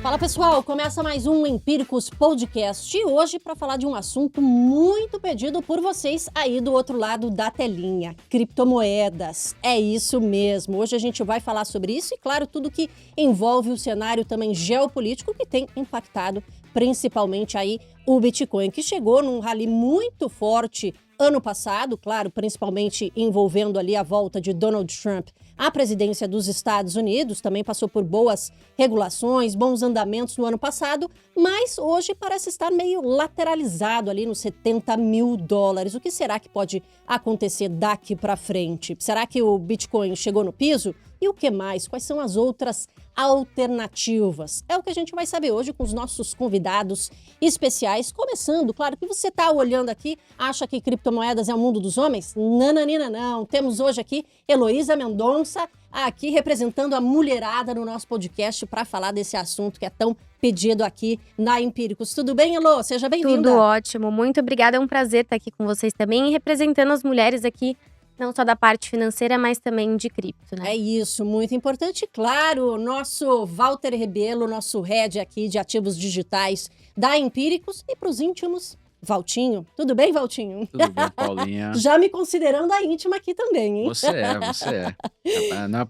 Fala pessoal, começa mais um Empíricos Podcast e hoje para falar de um assunto muito pedido por vocês aí do outro lado da telinha, criptomoedas. É isso mesmo, hoje a gente vai falar sobre isso e claro, tudo que envolve o cenário também geopolítico que tem impactado principalmente aí o Bitcoin, que chegou num rally muito forte ano passado, claro, principalmente envolvendo ali a volta de Donald Trump à presidência dos Estados Unidos, também passou por boas regulações, bons andamentos no ano passado, mas hoje parece estar meio lateralizado ali nos 70 mil dólares. O que será que pode acontecer daqui para frente? Será que o Bitcoin chegou no piso? E o que mais? Quais são as outras alternativas? É o que a gente vai saber hoje com os nossos convidados especiais. Começando, claro, que você está olhando aqui, acha que criptomoedas é o mundo dos homens? Nananina, não. Temos hoje aqui Heloísa Mendonça, aqui representando a mulherada no nosso podcast para falar desse assunto que é tão pedido aqui na Empíricos. Tudo bem, Elô? Seja bem-vinda. Tudo ótimo, muito obrigada, é um prazer estar aqui com vocês também e representando as mulheres aqui, não só da parte financeira, mas também de cripto, né? É isso, muito importante. Claro, nosso Walter Rebelo, nosso head aqui de ativos digitais da Empíricos e para os íntimos, Valtinho. Tudo bem, Valtinho? Tudo bem, Paulinha? Já me considerando a íntima aqui também, hein? Você é.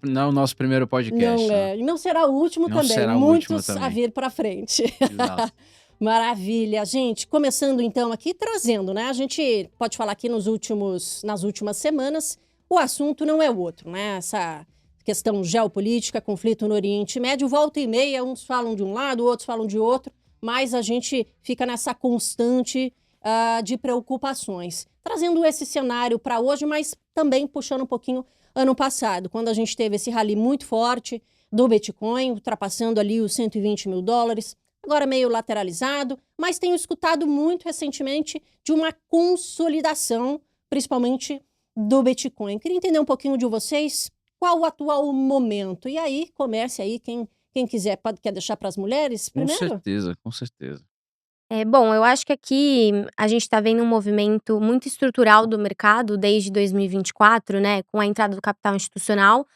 Não é o nosso primeiro podcast, Não né? é. E não será o último Não também. será o Muitos último também. a vir para frente. Exato. Maravilha. Gente, começando então aqui, trazendo, né? A gente pode falar aqui nas últimas semanas, o assunto não é o outro, né? Essa questão geopolítica, conflito no Oriente Médio, volta e meia, uns falam de um lado, outros falam de outro, mas a gente fica nessa constante de preocupações. Trazendo esse cenário para hoje, mas também puxando um pouquinho ano passado, quando a gente teve esse rally muito forte do Bitcoin, ultrapassando ali os 120 mil dólares, agora meio lateralizado, mas tenho escutado muito recentemente de uma consolidação, principalmente do Bitcoin. Queria entender um pouquinho de vocês, qual o atual momento? E aí, comece aí, quem quiser, quer deixar para as mulheres primeiro? Com certeza. Bom, eu acho que aqui a gente está vendo um movimento muito estrutural do mercado desde 2024, né, com a entrada do capital institucional,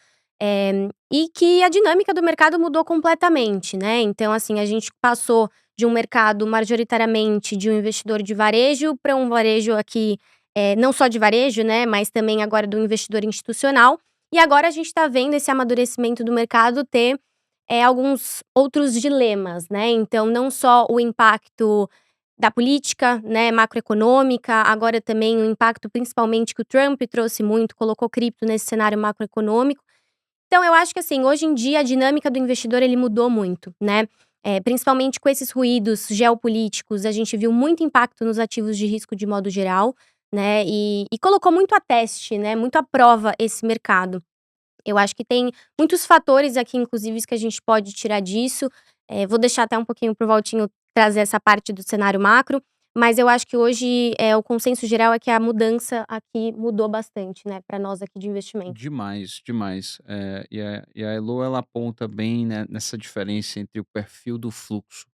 e que a dinâmica do mercado mudou completamente, né? Então, assim, a gente passou de um mercado majoritariamente de um investidor de varejo para um varejo aqui, não só de varejo, né, mas também agora do investidor institucional. E agora a gente está vendo esse amadurecimento do mercado ter alguns outros dilemas, né? Então, não só o impacto da política, né, macroeconômica, agora também o impacto principalmente que o Trump trouxe muito, colocou cripto nesse cenário macroeconômico. Então, eu acho que assim, hoje em dia a dinâmica do investidor ele mudou muito, né? Principalmente com esses ruídos geopolíticos, a gente viu muito impacto nos ativos de risco de modo geral, né? E colocou muito a teste, né? Muito à prova esse mercado. Eu acho que tem muitos fatores aqui, inclusive, que a gente pode tirar disso. Vou deixar até um pouquinho pro Valtinho trazer essa parte do cenário macro, mas eu acho que hoje o consenso geral é que a mudança aqui mudou bastante, né, para nós aqui de investimento. Demais. E a Elo, ela aponta bem, né, nessa diferença entre o perfil do fluxo.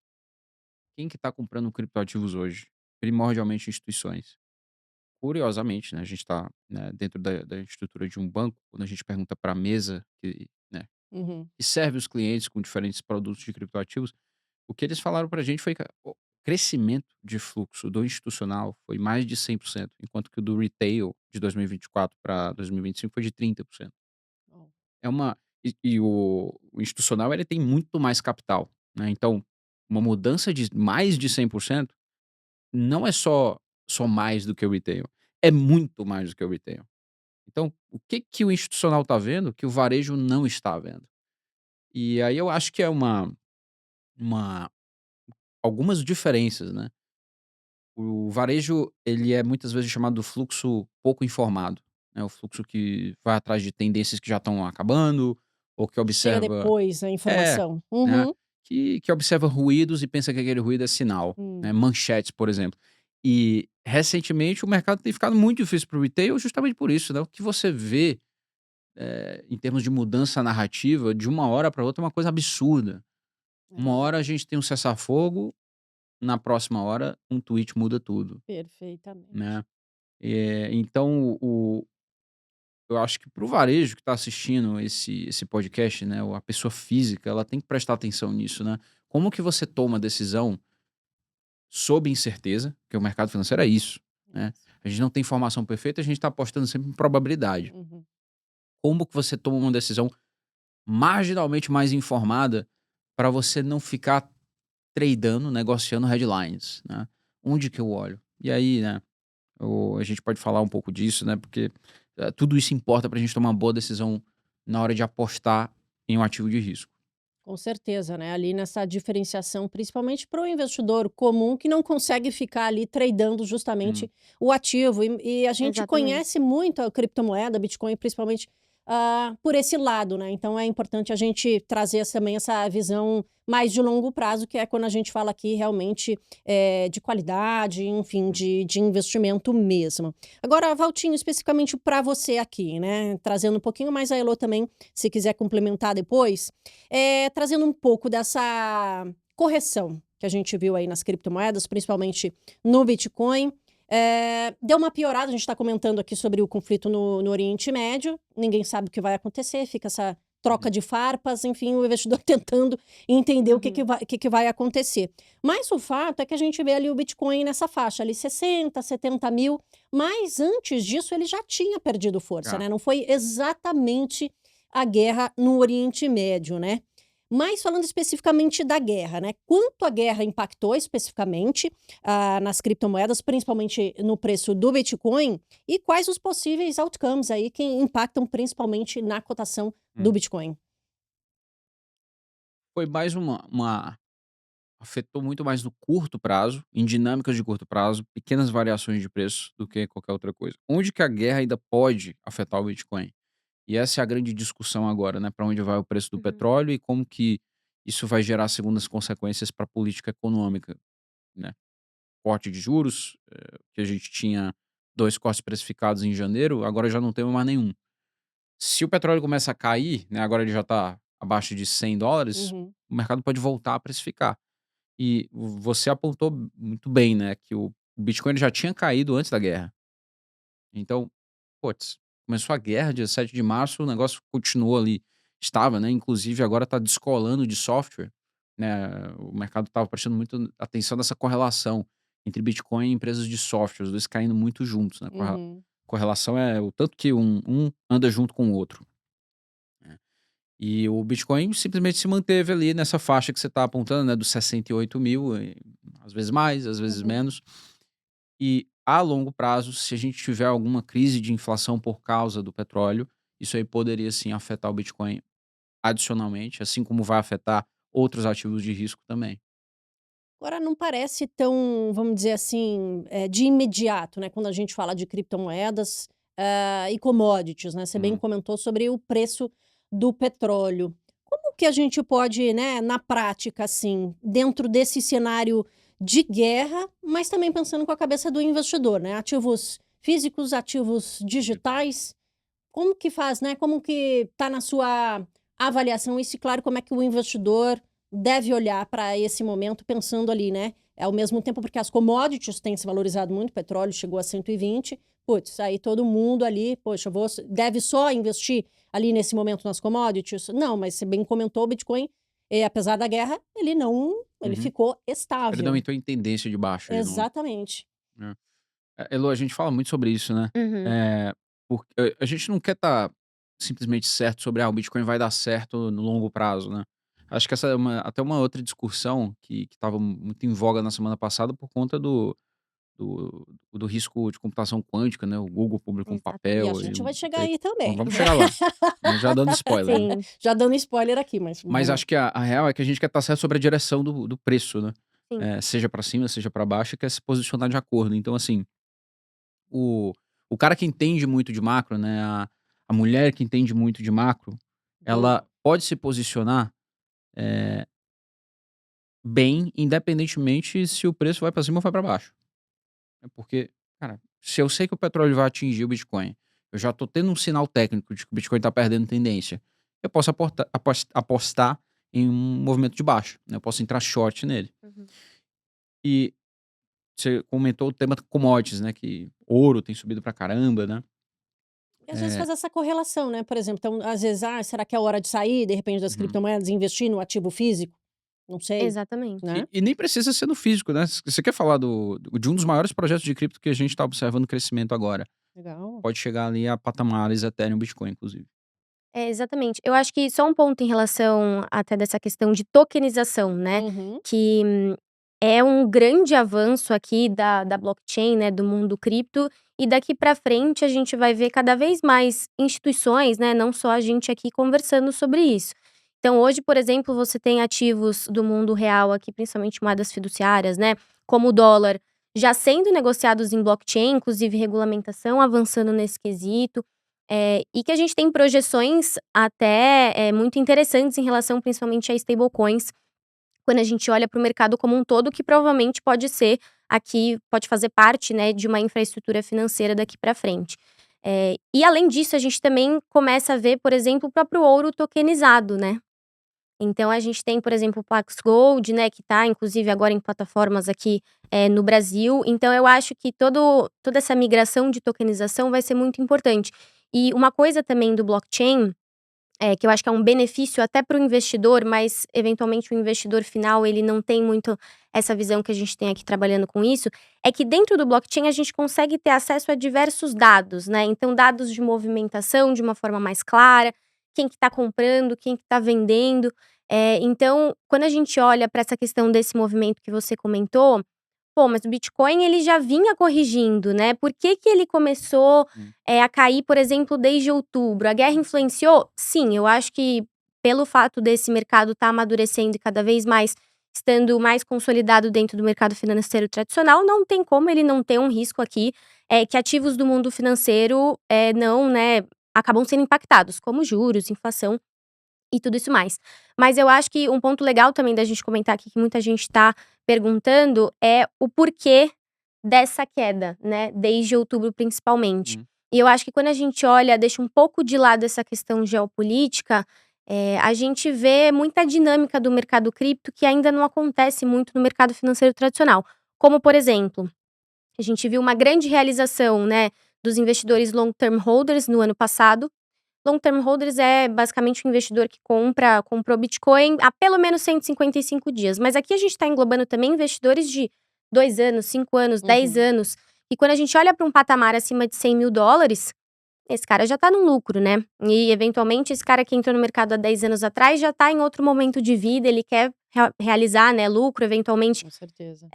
Quem que tá comprando criptoativos hoje? Primordialmente instituições. Curiosamente, né, a gente está dentro da estrutura de um banco, quando a gente pergunta para a mesa Uhum. que serve os clientes com diferentes produtos de criptoativos, o que eles falaram para a gente foi que o crescimento de fluxo do institucional foi mais de 100%, enquanto que o do retail de 2024 para 2025 foi de 30%. Bom. É uma e o institucional ele tem muito mais capital, né, então uma mudança de mais de 100% não é só mais do que o retail, é muito mais do que o retail. Então, o que que o institucional está vendo que o varejo não está vendo? E aí eu acho que é uma algumas diferenças, né. O varejo, ele é muitas vezes chamado do fluxo pouco informado, né, o fluxo que vai atrás de tendências que já estão acabando, ou que Chega observa depois a é, informação. né, Uhum. que observa ruídos e pensa que aquele ruído é sinal, né, Hum. manchetes, por exemplo. E, recentemente, o mercado tem ficado muito difícil para o retail justamente por isso, né, o que você vê, em termos de mudança narrativa, de uma hora para outra é uma coisa absurda. Uma É, hora a gente tem um cessar-fogo, na próxima hora um tweet muda tudo, perfeitamente. né. Então eu acho que para o varejo que está assistindo esse podcast, né, ou a pessoa física, ela tem que prestar atenção nisso, né. Como que você toma decisão sob incerteza, porque o mercado financeiro é isso, né? Isso. A gente não tem informação perfeita, a gente está apostando sempre em probabilidade. Uhum. Como que você toma uma decisão marginalmente mais informada para você não ficar tradando, negociando headlines, né? Onde que eu olho? E aí, né, a gente pode falar um pouco disso, né? Porque tudo isso importa para a gente tomar uma boa decisão na hora de apostar em um ativo de risco. Com certeza, né, ali nessa diferenciação, principalmente para o investidor comum que não consegue ficar ali tradando Hum, justamente o ativo. E a gente Exatamente. conhece muito a criptomoeda, Bitcoin, principalmente, por esse lado, né, então é importante a gente trazer também essa visão mais de longo prazo, que é quando a gente fala aqui realmente, de qualidade, enfim, hum. de investimento mesmo. Agora, Valtinho, especificamente para você aqui, né, trazendo um pouquinho mais a Elô também, se quiser complementar depois, trazendo um pouco dessa correção que a gente viu aí nas criptomoedas, principalmente no Bitcoin. Deu uma piorada, a gente está comentando aqui sobre o conflito no Oriente Médio, ninguém sabe o que vai acontecer, fica essa troca Uhum. de farpas, enfim, o investidor tentando entender Uhum. o que que vai acontecer. Mas o fato é que a gente vê ali o Bitcoin nessa faixa, ali 60, 70 mil, mas antes disso ele já tinha perdido força, Tá. né? Não foi exatamente a guerra no Oriente Médio, né? Mas falando especificamente da guerra, né? Quanto a guerra impactou especificamente nas criptomoedas, principalmente no preço do Bitcoin, e quais os possíveis outcomes aí que impactam principalmente na cotação do Hum. Bitcoin? Foi mais afetou muito mais no curto prazo, em dinâmicas de curto prazo, pequenas variações de preço do que qualquer outra coisa. Onde que a guerra ainda pode afetar o Bitcoin? E essa é a grande discussão agora, né? Para onde vai o preço do Uhum. petróleo e como que isso vai gerar segundas consequências para a política econômica, né? Corte de juros, que a gente tinha 2 cortes precificados em janeiro, agora já não temos mais nenhum. Se o petróleo começa a cair, né, agora ele já está abaixo de $100, Uhum, o mercado pode voltar a precificar. E você apontou muito bem, né, que o Bitcoin ele já tinha caído antes da guerra. Então, puts, começou a guerra dia 7 de março, o negócio continuou ali, estava, né, inclusive agora está descolando de software, né, o mercado estava prestando muito atenção nessa correlação entre Bitcoin e empresas de software, os 2 caindo muito juntos, né, uhum. correlação é o tanto que um anda junto com o outro, né. E o Bitcoin simplesmente se manteve ali nessa faixa que você está apontando, né, dos 68 mil, às vezes mais, às vezes Uhum. menos. E a longo prazo, se a gente tiver alguma crise de inflação por causa do petróleo, isso aí poderia sim afetar o Bitcoin adicionalmente, assim como vai afetar outros ativos de risco também. Agora não parece tão, vamos dizer assim, de imediato, né, quando a gente fala de criptomoedas, e commodities, né, você bem Hum. comentou sobre o preço do petróleo. Como que a gente pode, né, na prática, assim, dentro desse cenário de guerra, mas também pensando com a cabeça do investidor, né, ativos físicos, ativos digitais, como que faz, né, como que tá na sua avaliação isso e, claro, como é que o investidor deve olhar para esse momento pensando ali, né, ao mesmo tempo porque as commodities têm se valorizado muito, o petróleo chegou a 120, putz, aí todo mundo ali, poxa, deve só investir ali nesse momento nas commodities? Não, mas você bem comentou, o Bitcoin, apesar da guerra, ele Uhum. ficou Ele não estável. entrou em tendência de baixa de novo, Exatamente. né. Elo, a gente fala muito sobre isso, né, Uhum. porque a gente não quer estar simplesmente certo sobre, o Bitcoin vai dar certo no longo prazo, né. Acho que essa é até uma outra discussão que estava muito em voga na semana passada por conta do risco de computação quântica, né, o Google publicou um E a papel e gente vai chegar daí aí também. vamos chegar lá, né, já dando spoiler, né. Sim, Já dando spoiler aqui, mas Mas vamos lá. acho que a real é que a gente quer estar certo sobre a direção do preço, né, sim. seja para cima, seja para baixo, e quer se posicionar de acordo. Então assim, o o cara que entende muito de macro, né, a mulher que entende muito de macro, Uhum. ela pode se posicionar, eh, bem, independentemente se o preço vai para cima ou vai para baixo. É porque, cara, se eu sei que o petróleo vai atingir o Bitcoin, eu já tô tendo um sinal técnico de que o Bitcoin tá perdendo tendência, eu posso apostar em um movimento de baixa, né, eu posso entrar short nele. Uhum. E você comentou o tema commodities, né, que ouro tem subido pra caramba, né. E às vezes Eh, faz essa correlação, né, por exemplo, então às vezes, será que é hora de sair, de repente, das uhum. criptomoedas e investir no ativo físico? Não sei, Exatamente. né? E nem precisa ser no físico, né? Se você quer falar de um dos maiores projetos de cripto que a gente está observando crescimento agora, Legal. pode chegar ali a patamares Ethereum, Bitcoin, inclusive. É, exatamente. Eu acho que só um ponto em relação até dessa questão de tokenização, né, Uhum. que é um grande avanço aqui da blockchain, né, do mundo cripto, e daqui para frente a gente vai ver cada vez mais instituições, né, não só a gente aqui conversando sobre isso. Então hoje, por exemplo, você tem ativos do mundo real aqui, principalmente moedas fiduciárias, né, como o dólar, já sendo negociados em blockchain, inclusive regulamentação avançando nesse quesito. E que a gente tem projeções até, muito interessantes em relação principalmente a stablecoins, quando a gente olha para o mercado como um todo, que provavelmente pode ser aqui pode fazer parte, né, de uma infraestrutura financeira daqui para frente. E além disso, a gente também começa a ver, por exemplo, o próprio ouro tokenizado, né. Então a gente tem, por exemplo, o Pax Gold, né, que está inclusive agora em plataformas aqui, no Brasil. Então eu acho que toda essa migração de tokenização vai ser muito importante. E uma coisa também do blockchain, que eu acho que é um benefício até para o investidor, mas eventualmente o investidor final ele não tem muito essa visão que a gente tem aqui trabalhando com isso, é que dentro do blockchain a gente consegue ter acesso a diversos dados, né, então dados de movimentação de uma forma mais clara, quem que está comprando, quem que está vendendo. Então quando a gente olha para essa questão desse movimento que você comentou, pô, mas o Bitcoin ele já vinha corrigindo, né, por que que ele começou, Hum. a cair, por exemplo, desde outubro? A guerra influenciou? Sim, eu acho que pelo fato desse mercado estar amadurecendo e cada vez mais estando mais consolidado dentro do mercado financeiro tradicional, não tem como ele não ter um risco aqui, que ativos do mundo financeiro, não, né, acabam sendo impactados, como juros, inflação e tudo isso mais. Mas eu acho que um ponto legal também da gente comentar aqui, que muita gente tá perguntando, é o porquê dessa queda, né, desde outubro principalmente. Hum. E eu acho que quando a gente olha, deixa um pouco de lado essa questão geopolítica, a gente vê muita dinâmica do mercado cripto que ainda não acontece muito no mercado financeiro tradicional. Como, por exemplo, a gente viu uma grande realização, né, dos investidores long term holders no ano passado. Long term holders é basicamente um investidor que comprou Bitcoin há pelo menos 155 dias. Mas aqui a gente está englobando também investidores de 2 anos, 5 anos, 10 Uhum. anos. E quando a gente olha para um patamar acima de $100.000, esse cara já está no lucro, né? E eventualmente esse cara que entrou no mercado há 10 anos atrás já está em outro momento de vida, ele quer realizar, né, lucro, eventualmente Com certeza.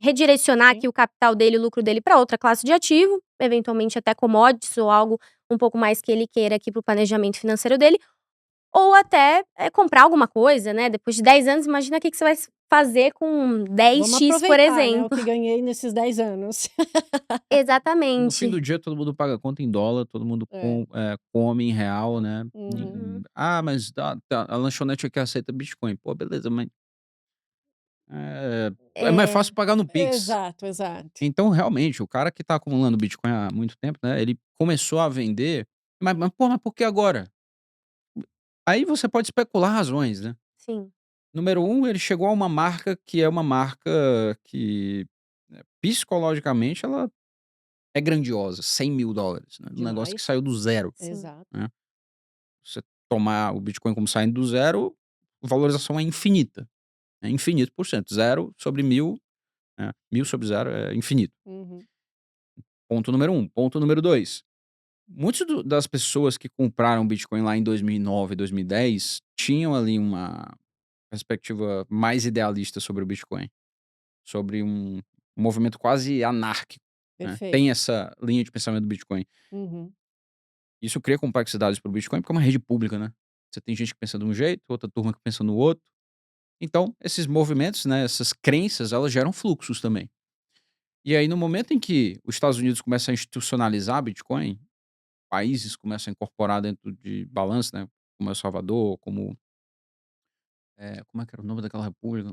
redirecionar Sim. aqui o capital dele, o lucro dele para outra classe de ativo, eventualmente até commodities ou algo um pouco mais que ele queira aqui para o planejamento financeiro dele, ou até, comprar alguma coisa, né, depois de 10 anos, imagina o que que você vai fazer com Vamos 10x, por aproveitar, né, o exemplo. que ganhei nesses 10 anos. No fim Exatamente. do dia, todo mundo paga conta em dólar, todo mundo É. come em real, né? Uhum. Uhum. Mas a lanchonete aqui aceita Bitcoin. Pô, beleza, mas é mais É, fácil pagar no Pix. Exato, exato. Então, realmente, o cara que tá acumulando Bitcoin há muito tempo, né, ele começou a vender, mas por que agora? Aí você pode especular razões, né. sim, Número um, ele chegou a uma marca que é uma marca que, psicologicamente, ela é grandiosa, $100.000, né, um negócio que Demais. saiu do zero, sim. Exato. né. Você tomar o Bitcoin como saindo do zero, a valorização é infinita, é infinito por cento, zero sobre 1.000, né, 1.000 sobre zero é infinito. Uhum. Ponto número um. Ponto número 2. Muitas das pessoas que compraram Bitcoin lá em 2009, 2010, tinham ali uma perspectiva mais idealista sobre o Bitcoin, sobre um movimento quase anárquico, né. Perfeito. Tem essa linha de pensamento do Bitcoin. Uhum. Isso cria complexidades para o Bitcoin, porque é uma rede pública, né. Você tem gente que pensa de um jeito, outra turma que pensa no outro. Então, esses movimentos, né, essas crenças, elas geram fluxos também. E aí, no momento em que os Estados Unidos começam a institucionalizar Bitcoin, países começam a incorporar dentro de balanço, né, como El Salvador, como é que era o nome daquela república?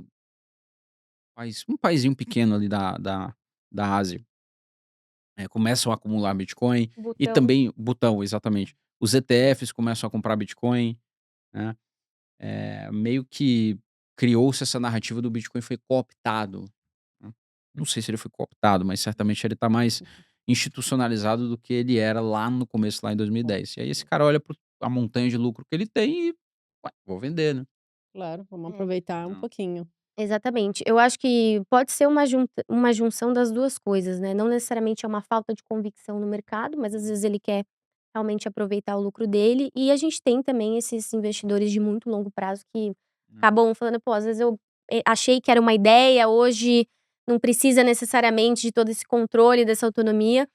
Um paísinho pequeno ali da Ásia, começam a acumular Bitcoin, e Botão. também Butão, exatamente. Os ETFs começam a comprar Bitcoin, né, meio que criou-se essa narrativa do Bitcoin foi cooptado, né. Não sei se ele foi cooptado, mas certamente ele está mais institucionalizado do que ele era lá no começo, lá em 2010. E aí esse cara olha para a montanha de lucro que ele tem e: "Ué, vou vender, né". Claro, vamos É. aproveitar um Não. pouquinho. Exatamente. Eu acho que pode ser uma junção das 2 coisas, né, não necessariamente é uma falta de convicção no mercado, mas às vezes ele quer realmente aproveitar o lucro dele, e a gente tem também esses investidores de muito longo prazo que Hum. acabam falando: "Pô, às vezes eu, achei que era uma ideia, hoje não precisa necessariamente de todo esse controle, dessa autonomia".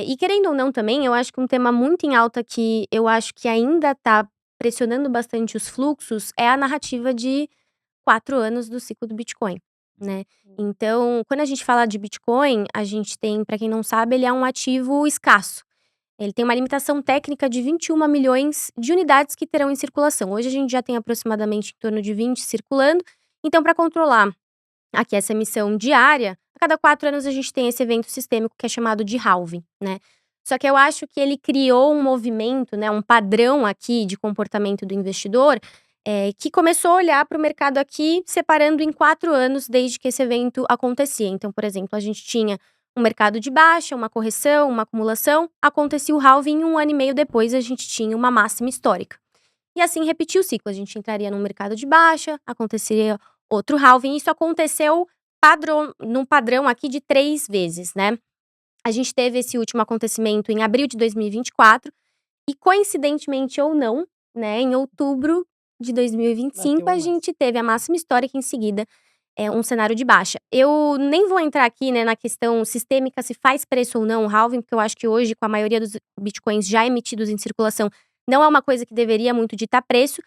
E querendo ou não também, eu acho que um tema muito em alta que eu acho que ainda tá pressionando bastante os fluxos, é a narrativa de 4 anos do ciclo do Bitcoin, né. Hum. Então, quando a gente fala de Bitcoin, a gente tem, pra quem não sabe, ele é um ativo escasso. Ele tem uma limitação técnica de 21 milhões de unidades que terão em circulação. Hoje a gente já tem aproximadamente em torno de 20 circulando, então pra controlar aqui essa emissão diária, a cada 4 anos a gente tem esse evento sistêmico que é chamado de halving, né. Só que eu acho que ele criou um movimento, né, um padrão aqui de comportamento do investidor, que começou a olhar para o mercado aqui separando em 4 anos desde que esse evento acontecia. Então, por exemplo, a gente tinha um mercado de baixa, uma correção, uma acumulação, acontecia o halving e 1 ano e meio depois a gente tinha uma máxima histórica. E assim repetia o ciclo, a gente entraria num mercado de baixa, aconteceria outro halving, isso aconteceu num padrão aqui de 3 vezes, né. A gente teve esse último acontecimento em abril de 2024 e coincidentemente ou não, né, em outubro de Bateu 2025 a a máxima. gente teve a máxima histórica, em seguida, um cenário de baixa. Eu nem vou entrar aqui, né, na questão sistêmica se faz preço ou não o halving, porque eu acho que hoje com a maioria dos bitcoins já emitidos em circulação, não é uma coisa que deveria muito ditar preço,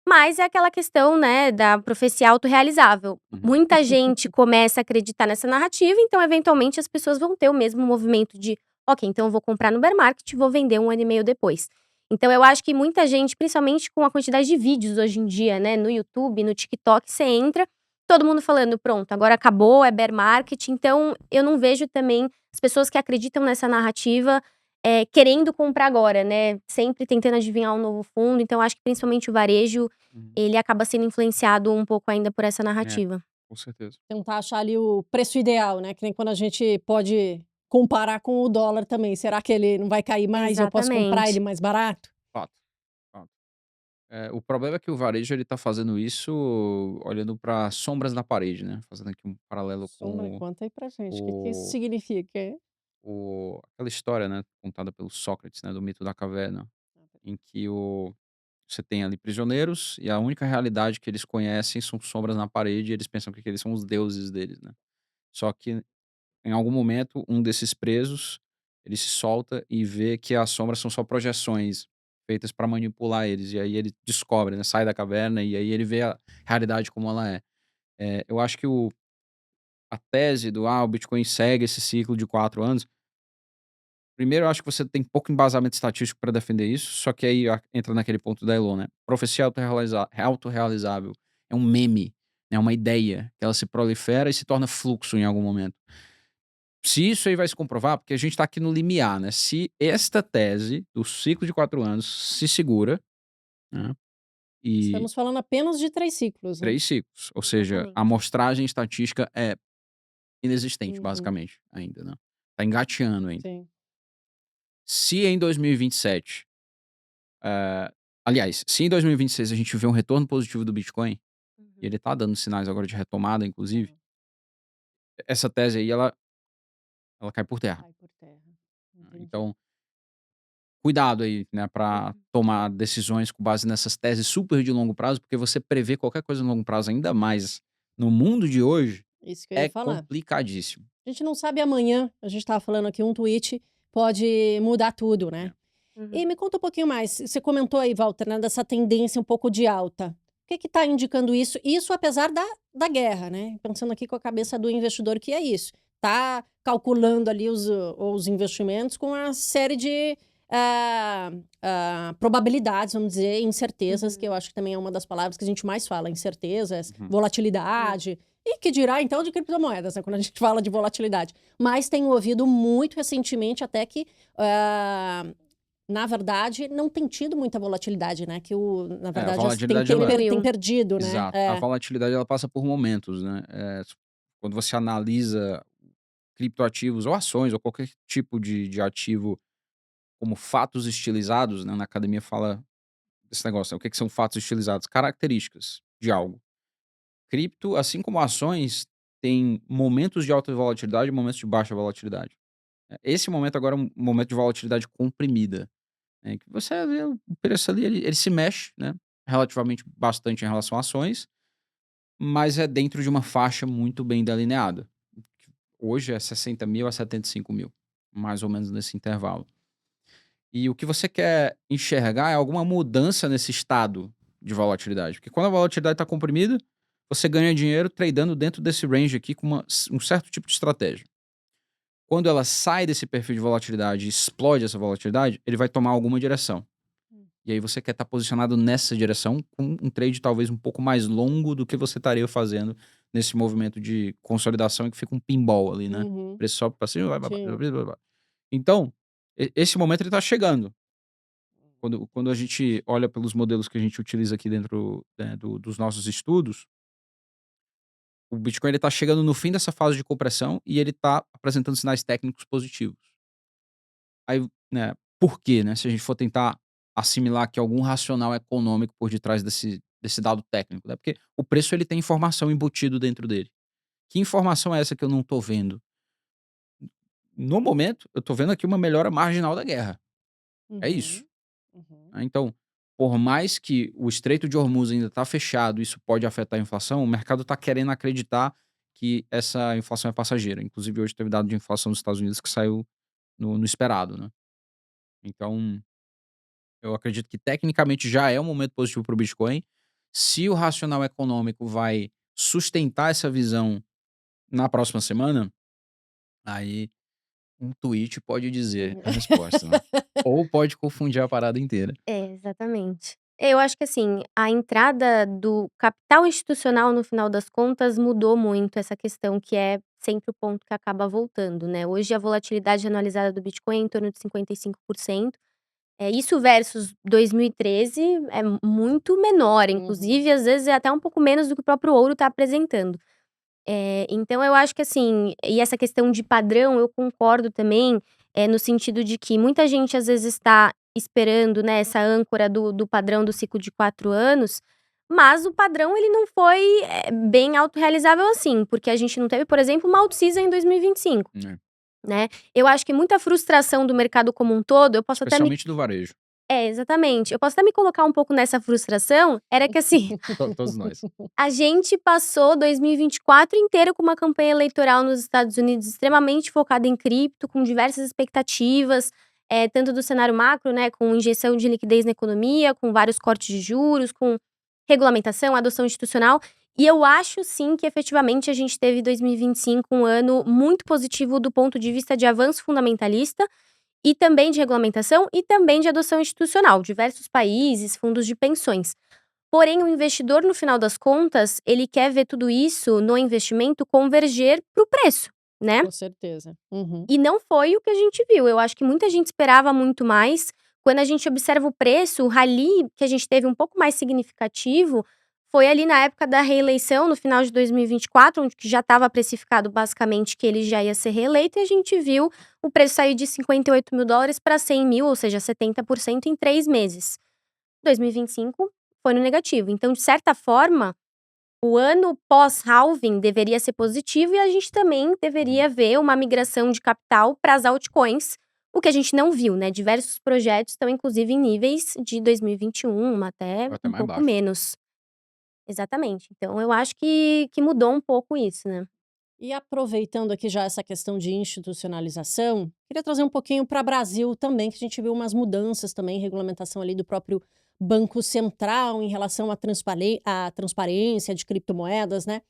mas é aquela questão, né, da profecia autorrealizável. Uhum. Muita gente começa a acreditar nessa narrativa, então eventualmente as pessoas vão ter o mesmo movimento de: "Ok, então eu vou comprar no bear market e vou vender 1 ano e meio depois". Então eu acho que muita gente, principalmente com a quantidade de vídeos hoje em dia, né, no YouTube, no TikTok, você entra, todo mundo falando: "Pronto, agora acabou, é bear market". Então eu não vejo também as pessoas que acreditam nessa narrativa, querendo comprar agora, né, sempre tentando adivinhar um novo fundo, então eu acho que principalmente o varejo, Uhum. ele acaba sendo influenciado um pouco ainda por essa É, narrativa. com certeza. Tentar achar ali o preço ideal, né, que nem quando a gente pode comparar com o dólar também, será que ele não vai cair mais e eu posso comprar ele Exatamente. mais barato? Fato, fato. O problema é que o varejo ele tá fazendo isso olhando para sombras na parede, né, fazendo aqui um paralelo Sombra, com conta aí pra gente, o que que isso o significa, hein? aquela história, né, contada pelo Sócrates, né, do mito da caverna, em que você tem ali prisioneiros e a única realidade que eles conhecem são sombras na parede e eles pensam que eles são os deuses deles, né. Só que em algum momento um desses presos, ele se solta e vê que as sombras são só projeções feitas para manipular eles, e aí ele descobre, né, sai da caverna e aí ele vê a realidade como ela é. Eu acho que a tese do: "Ah, o Bitcoin segue esse ciclo de 4 anos", primeiro eu acho que você tem pouco embasamento estatístico para defender isso, só que aí entra naquele ponto da Elon, né, profecia autorrealizável, é um meme, é uma ideia, que ela se prolifera e se torna fluxo em algum momento. Se isso aí vai se comprovar, porque a gente tá aqui no limiar, né, se esta tese do ciclo de 4 anos se segura, né, e Estamos falando apenas de 3 ciclos, né? 3 ciclos, ou seja, a Exatamente. amostragem estatística é inexistente Uhum, basicamente ainda, né, tá engateando ainda. sim. Se em 2027, eh, aliás, se em 2026 a gente vê um retorno positivo do Bitcoin, e Uhum. ele tá dando sinais agora de retomada inclusive, Tá, essa tese aí ela cai por terra, cai por terra. né. Entendi. Então cuidado aí, né, pra Uhum. tomar decisões com base nessas teses super de longo prazo, porque você prever qualquer coisa no longo prazo, ainda mais no mundo de hoje, Isso que eu ia é falar. complicadíssimo. A gente não sabe amanhã, a gente estava falando aqui, um tweet pode mudar tudo, É. né? E Uhum. me conta um pouquinho mais, você comentou aí, Walter, né, dessa tendência um pouco de alta. O que está indicando isso? Isso apesar da guerra, né? Pensando aqui com a cabeça do investidor, que é isso. Está calculando ali os investimentos com uma série de probabilidades, vamos dizer, incertezas, que eu Uhum. acho que também é uma das palavras que a gente mais fala, incertezas, Uhum. É. volatilidade, e que dirá então de criptomoedas, né, quando a gente fala de volatilidade. Mas tenho ouvido muito recentemente até que ah, na verdade, não tem tido muita volatilidade, né, que na A verdade, volatilidade ela tem Diminuiu. perdido, né. exato, a É. volatilidade ela passa por momentos, né, quando você analisa criptoativos ou ações ou qualquer tipo de ativo como fatos estilizados, né, na academia fala desse negócio, né, o que que são fatos estilizados? Características. de algo. Cripto, assim como ações, tem momentos de alta volatilidade e momentos de baixa volatilidade. Esse momento agora é um momento de volatilidade comprimida, que você vê o preço ali, ele se mexe, né, relativamente bastante em relação a ações, mas é dentro de uma faixa muito bem delineada. Hoje é 60.000 a 75.000, mais ou menos nesse intervalo. E o que você quer enxergar é alguma mudança nesse estado de volatilidade, porque quando a volatilidade está comprimida, você ganha dinheiro tradando dentro desse range aqui com um certo tipo de estratégia. Quando ela sai desse perfil de volatilidade e explode essa volatilidade, ele vai tomar alguma direção. E aí você quer estar posicionado nessa direção com um trade talvez um pouco mais longo do que você estaria fazendo nesse movimento de consolidação em que fica um pinball ali, né? O Uhum. preço sobe para cima, vai, Sim. então, esse momento ele tá chegando. Quando a gente olha pelos modelos que a gente utiliza aqui dentro, né, dos nossos estudos, o Bitcoin ele tá chegando no fim dessa fase de compressão e ele tá apresentando sinais técnicos positivos. Aí, né, por quê, né? Se a gente for tentar assimilar que algum racional econômico por detrás desse dado técnico, né? Porque o preço ele tem informação embutido dentro dele. Que informação é essa que eu não tô vendo? No momento, eu tô vendo aqui uma melhora marginal da guerra. É isso. Uhum. Uhum. Então, por mais que o Estreito de Hormuz ainda tá fechado, isso pode afetar a inflação, o mercado tá querendo acreditar que essa inflação é passageira. Inclusive, hoje teve dado de inflação nos Estados Unidos que saiu no esperado, né? Então, eu acredito que tecnicamente já é um momento positivo para o Bitcoin. Se o racional econômico vai sustentar essa visão na próxima semana, aí um tweet pode dizer Uhum. a resposta, né? Ou pode confundir a parada inteira. É, exatamente. Eu acho que assim, a entrada do capital institucional, no final das contas, mudou muito essa questão que é sempre o ponto que acaba voltando, né. Hoje a volatilidade anualizada do Bitcoin é em torno de 55%. Isso versus 2013 é muito menor, Uhum. inclusive às vezes é até um pouco menos do que o próprio ouro está apresentando. Então eu acho que assim, e essa questão de padrão eu concordo também, no sentido de que muita gente às vezes está esperando, né, essa âncora do padrão do ciclo de 4 anos, mas o padrão ele não foi, bem autorrealizável assim, porque a gente não teve, por exemplo, uma alt-season em 2025, Né? né. Eu acho que muita frustração do mercado como um todo, eu posso até me Especialmente do varejo. exatamente. Eu posso até me colocar um pouco nessa frustração, era que assim, Todos nós. a gente passou 2024 inteiro com uma campanha eleitoral nos Estados Unidos extremamente focada em cripto, com diversas expectativas, tanto do cenário macro, né, com injeção de liquidez na economia, com vários cortes de juros, com regulamentação, adoção institucional. E eu acho sim que efetivamente a gente teve 2025 um ano muito positivo do ponto de vista de avanço fundamentalista e também de regulamentação e também de adoção institucional, diversos países, fundos de pensões. Porém, o investidor, no final das contas, ele quer ver tudo isso no investimento converger para o preço, né? Com certeza. Uhum. E não foi o que a gente viu. Eu acho que muita gente esperava muito mais. Quando a gente observa o preço, o rally que a gente teve um pouco mais significativo foi ali na época da reeleição, no final de 2024, onde que já estava precificado basicamente que ele já ia ser reeleito, e a gente viu o preço sair de US$ 58.000 para 100.000, ou seja, 70% em 3 meses. 2025 foi no negativo. Então, de certa forma, o ano pós-halving deveria ser positivo e a gente também Uhum. deveria ver uma migração de capital para as altcoins, o que a gente não viu, né? Diversos projetos estão, inclusive, em níveis de 2021, até Ou até um mais pouco baixo. menos. Exatamente. Então, eu acho que mudou um pouco isso, né? E aproveitando aqui já essa questão de institucionalização, queria trazer um pouquinho para Brasil também, que a gente viu umas mudanças também, regulamentação ali do próprio Banco Central em relação à transparência de criptomoedas, né?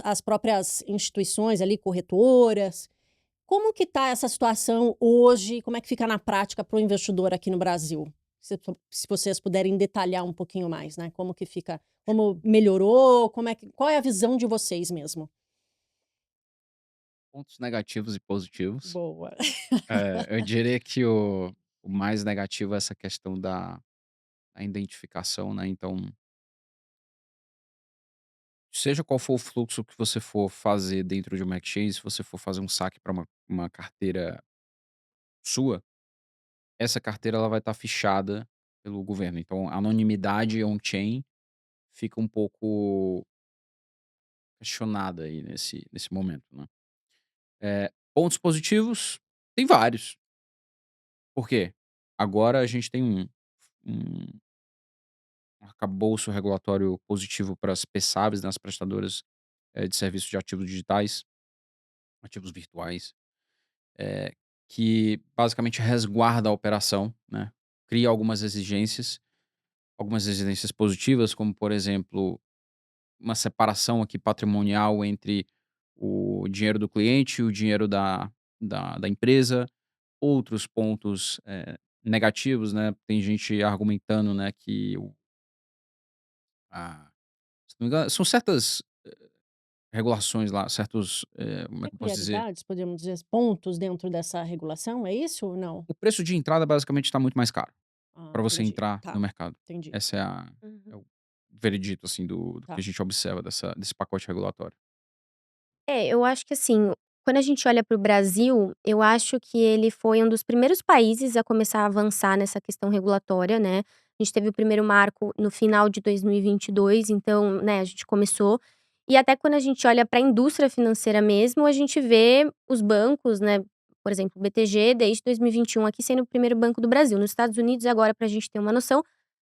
As próprias instituições ali, corretoras. Como que está essa situação hoje? Como é que fica na prática para o investidor aqui no Brasil? Se vocês puderem detalhar um pouquinho mais, né? Como que fica, como melhorou, qual é a visão de vocês mesmo? Pontos negativos e positivos. Boa. Eu diria que o mais negativo é essa questão da identificação, né? Então, seja qual for o fluxo que você for fazer dentro de uma exchange, se você for fazer um saque para uma carteira sua, essa carteira ela vai estar fichada pelo governo. Então, a anonimidade on-chain fica um pouco questionada aí nesse momento, né. Pontos positivos, tem vários. Por quê? Agora a gente tem um arcabouço regulatório positivo para as PSAVs, né, as prestadoras, de serviços de ativos digitais, ativos virtuais, eh, que basicamente resguarda a operação, né, cria algumas exigências positivas, como por exemplo, uma separação aqui patrimonial entre o dinheiro do cliente e o dinheiro da empresa. Outros pontos, negativos, né, tem gente argumentando, né, que a se não me engano, são certas regulações lá, certos, como é que eu posso dizer? Peculiaridades, podemos dizer, pontos dentro dessa regulação, é isso ou não? O preço de entrada basicamente está muito mais caro Ah, para você entendi. entrar no Tá, mercado. entendi. Essa é Uhum. o veredito, assim, do que a Tá. gente observa desse pacote regulatório. Eu acho que assim, quando a gente olha para o Brasil, eu acho que ele foi um dos primeiros países a começar a avançar nessa questão regulatória, né. A gente teve o primeiro marco no final de 2022, então, né, a gente começou. E até quando a gente olha para a indústria financeira mesmo, a gente vê os bancos, né, por exemplo, o BTG desde 2021 aqui sendo o primeiro banco do Brasil. Nos Estados Unidos agora, para a gente ter uma noção,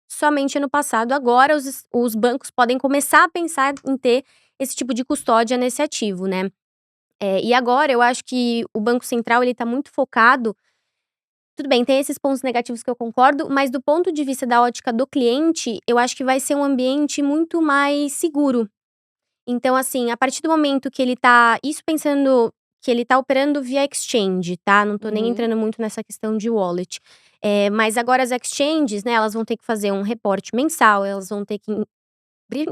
somente ano passado. Agora os bancos podem começar a pensar em ter esse tipo de custódia nesse ativo, né. E agora eu acho que o Banco Central ele tá muito focado. Tudo bem, tem esses pontos negativos que eu concordo, mas do ponto de vista da ótica do cliente, eu acho que vai ser um ambiente muito mais seguro. Então, assim, a partir do momento que ele tá isso pensando que ele tá operando via exchange, tá, não tô nem Uhum. entrando muito nessa questão de wallet. Mas agora as exchanges, né, elas vão ter que fazer um reporte mensal, elas vão ter que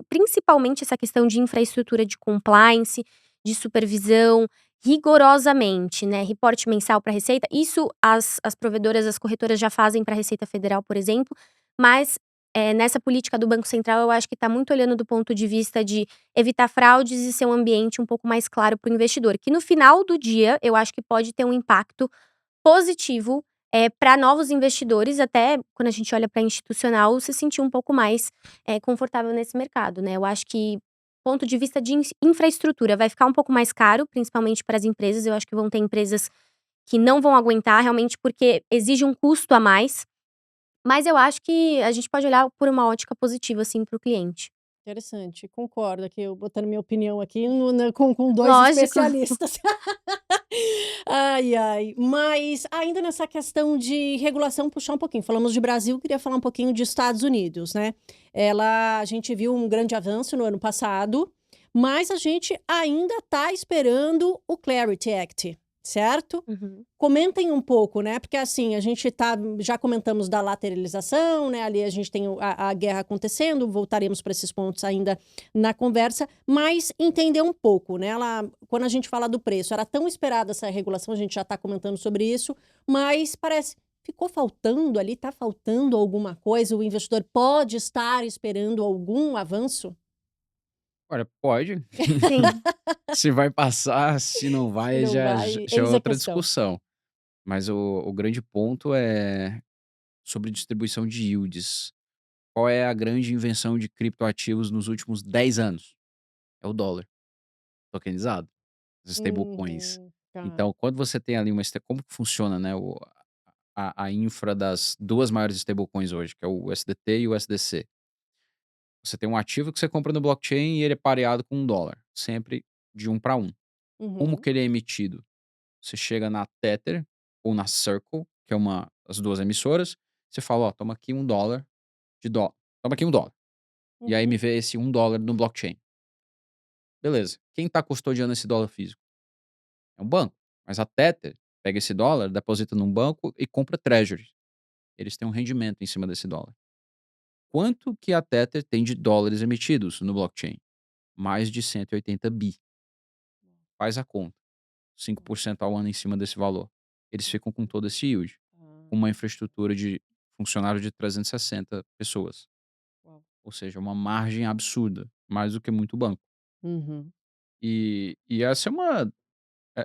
principalmente essa questão de infraestrutura de compliance, de supervisão, rigorosamente, né, reporte mensal para a Receita, isso as provedoras, as corretoras já fazem para a Receita Federal, por exemplo, mas, nessa política do Banco Central eu acho que está muito olhando do ponto de vista de evitar fraudes e ser um ambiente um pouco mais claro para o investidor, que no final do dia eu acho que pode ter um impacto positivo, para novos investidores, até quando a gente olha para institucional, se sentir um pouco mais, confortável nesse mercado, né. Eu acho que, ponto de vista de infraestrutura, vai ficar um pouco mais caro, principalmente para as empresas, eu acho que vão ter empresas que não vão aguentar, realmente, porque exige um custo a mais, mas eu acho que a gente pode olhar por uma ótica positiva, assim, para o cliente. Interessante, concordo aqui, eu botando minha opinião aqui com 2 Lógico. especialistas. Ai, ai. Mas ainda nessa questão de regulação, puxar um pouquinho, falamos de Brasil, queria falar um pouquinho de Estados Unidos, né. A gente viu um grande avanço no ano passado, mas a gente ainda está esperando o Clarity Act, certo? Uhum. Comentem um pouco, né, porque assim, a gente já comentamos da lateralização, né, ali a gente tem a guerra acontecendo, voltaremos para esses pontos ainda na conversa, mas entender um pouco, né, quando a gente fala do preço, era tão esperada essa regulação, a gente já está comentando sobre isso, mas parece, ficou faltando ali, está faltando alguma coisa, o investidor pode estar esperando algum avanço? Olha, pode. Sim. Se vai passar, se não Se vai, não vai, já é eis a outra questão. discussão. Mas o grande ponto é sobre distribuição de yields. Qual é a grande invenção de criptoativos nos últimos 10 anos? É o dólar tokenizado, as stablecoins. Uhum, tá. Então, quando você tem ali como que funciona, né, a infra das 2 maiores stablecoins hoje, que é o USDT e o USDC. Você tem um ativo que você compra no blockchain e ele é pareado com $1, sempre de 1 para 1. Como Uhum, que ele é emitido? Você chega na Tether ou na Circle, que é as 2 emissoras, você fala: "Ó, toma aqui $1 de dó toma aqui $1". E aí me uhum, vê esse $1 no blockchain. Beleza. Quem está custodiando esse dólar físico? É um banco. Mas a Tether pega esse dólar, deposita num banco e compra treasury. Eles têm um rendimento em cima desse dólar. Quanto que a Tether tem de dólares emitidos no blockchain? Mais de 180 bi. Faz a conta. 5% ao ano em cima desse valor. Eles ficam com todo esse yield. ah, Com uma infraestrutura de funcionário de 360 pessoas. uau. Ou seja, uma margem absurda, mais do que muito banco. Uhum. E essa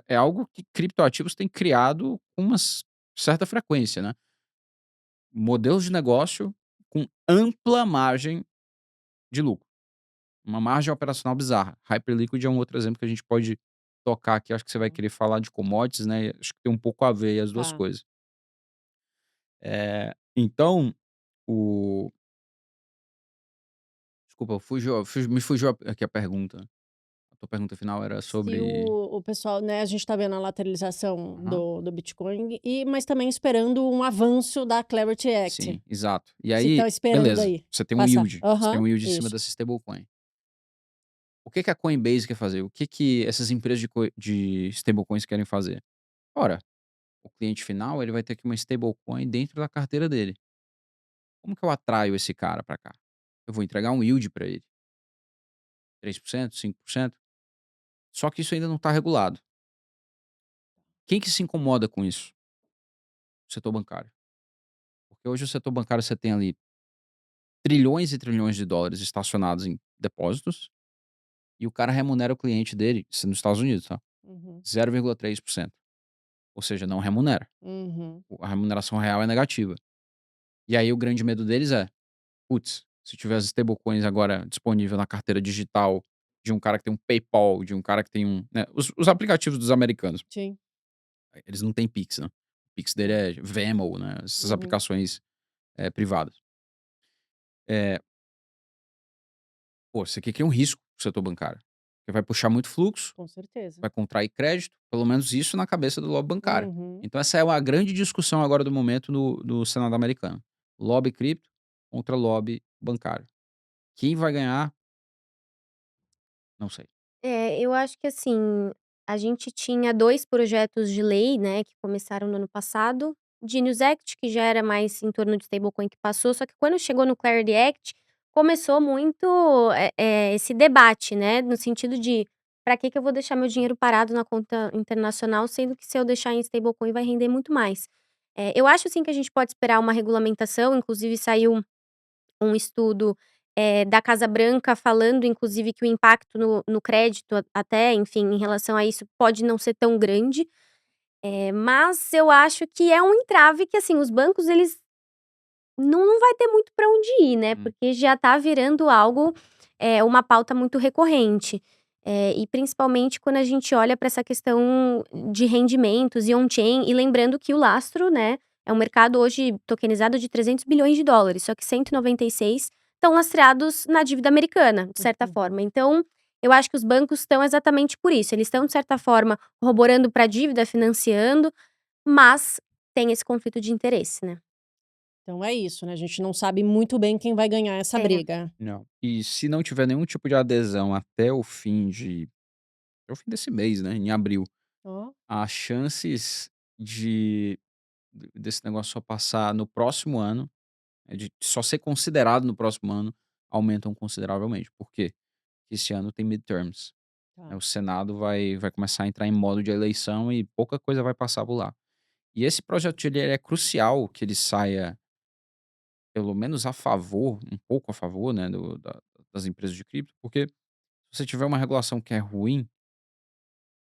é algo que criptoativos têm criado com uma certa frequência, né. Modelos de negócio com ampla margem de lucro. uma margem operacional bizarra. Hyperliquid é um outro exemplo que a gente pode tocar aqui, acho que você vai querer falar de commodities, né, acho que tem um pouco a ver aí as 2 Tá. coisas. Então, o desculpa, me fugiu aqui a pergunta. A tua pergunta final era Se sobre o pessoal, né, a gente tá vendo a lateralização aham, do Bitcoin mas também esperando um avanço da Clarity Act. sim, exato. E Se aí, estão esperando beleza, aí você tem um passar. yield, você tem Aham, um yield em cima isso. dessa stablecoin. O que que a Coinbase quer fazer? O que que essas empresas de stablecoins querem fazer? Ora, o cliente final, ele vai ter aqui uma stablecoin dentro da carteira dele. Como que eu atraio esse cara para cá? Eu vou entregar um yield para ele, 3%, 5%. Só que isso ainda não está regulado. Quem que se incomoda com isso? O setor bancário. Porque hoje o setor bancário você tem ali trilhões e trilhões de dólares estacionados em depósitos e o cara remunera o cliente dele, isso nos Estados Unidos, tá? Uhum, 0,3%. Ou seja, não remunera. uhum. A remuneração real é negativa. E aí o grande medo deles é: putz, se tiver as stablecoins agora disponível na carteira digital de um cara que tem um PayPal, de um cara que tem um, né, os aplicativos dos americanos, Sim. eles não têm Pix, né? O Pix dele Não. é Venmo, né? Essas Uhum, aplicações privadas. É, pô, isso aqui cria um risco pro setor bancário. Porque vai puxar muito fluxo, com certeza. vai contrair crédito, pelo menos isso na cabeça do lobby bancário. Uhum. Então essa é uma grande discussão agora do momento no Senado americano. Lobby cripto contra lobby bancário. Quem vai ganhar? Não sei. Eu acho que assim, a gente tinha 2 projetos de lei, né, que começaram no ano passado, Genius Act, que já era mais em torno de stablecoin que passou, só que quando chegou no Clarity Act, começou muito, esse debate, né, no sentido de: "Pra que que eu vou deixar meu dinheiro parado na conta internacional, sendo que se eu deixar em stablecoin vai render muito mais?". Eu acho sim que a gente pode esperar uma regulamentação, inclusive saiu um estudo, da Casa Branca falando inclusive que o impacto no crédito até, enfim, em relação a isso pode não ser tão grande, mas eu acho que é um entrave que, assim, os bancos eles não vai ter muito para onde ir, né, Hum, porque já tá virando algo, uma pauta muito recorrente. E principalmente quando a gente olha para essa questão de rendimentos e on-chain, e lembrando que o lastro, né, é um mercado hoje tokenizado de US$ 300 bilhões, só que 196 estão lastreados na dívida americana, de certa Uhum. forma. Então, eu acho que os bancos estão exatamente por isso, eles estão de certa forma corroborando para a dívida, financiando, mas tem esse conflito de interesse, né. Então é isso, né, a gente não sabe muito bem quem vai ganhar essa É. briga. não. E se não tiver nenhum tipo de adesão até o fim desse mês, né, em abril, Ó, as chances de desse negócio só passar no próximo ano, de só ser considerado no próximo ano, aumentam consideravelmente. Por quê? Esse ano tem midterms, né, tá. o Senado vai começar a entrar em modo de eleição e pouca coisa vai passar por lá. E esse projeto de lei ele é crucial que ele saia pelo menos a favor, um pouco a favor, né, das empresas de cripto, porque se você tiver uma regulação que é ruim,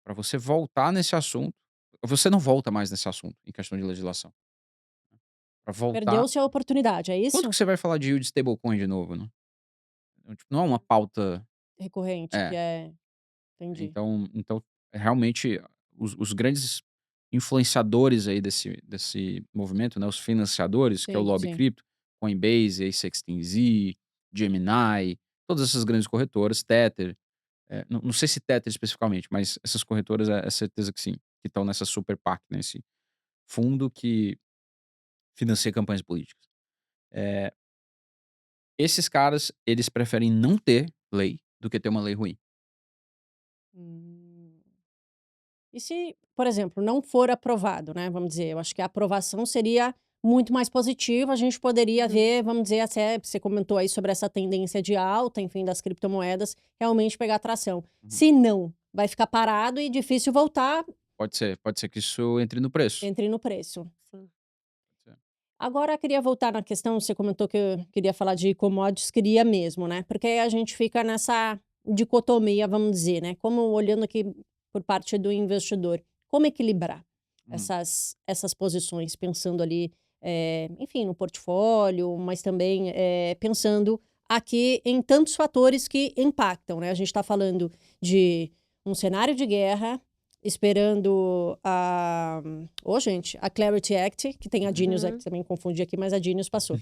para você voltar nesse assunto, você não volta mais nesse assunto em questão de legislação. Para voltar, Perdeu-se a oportunidade, é quando isso? que você vai falar de yield stablecoin de novo, né? Então, tipo, não é uma pauta. Recorrente que É. é entendi. Então realmente os grandes influenciadores aí desse movimento, né, os financiadores, que é o Sim, lobby sim. cripto, Coinbase, A16Z, Gemini, todas essas grandes corretoras, Tether, não sei se Tether especificamente, mas essas corretoras é certeza que sim, que estão nessa super PAC, nesse fundo que financia campanhas políticas. Eh, esses caras, eles preferem não ter lei do que ter uma lei ruim. Hum. E se, por exemplo, não for aprovado, né, vamos dizer, eu acho que a aprovação seria muito mais positiva, a gente poderia Uhum. ver, vamos dizer, até você comentou aí sobre essa tendência de alta, enfim, das criptomoedas, realmente pegar tração. Uhum. Se não, vai ficar parado e difícil voltar, Pode ser que isso entre no preço. entre no preço. Sim. Pode ser. Agora eu queria voltar na questão, você comentou que eu queria falar de commodities, queria mesmo, né? Porque aí a gente fica nessa dicotomia, vamos dizer, né? Como olhando aqui por parte do investidor, como equilibrar Hum. essas posições, pensando ali, enfim, no portfólio, mas também pensando aqui em tantos fatores que impactam, né? A gente está falando de um cenário de guerra, esperando gente, a Clarity Act, que tem a Genius Act, também confundi aqui, mas a Genius passou.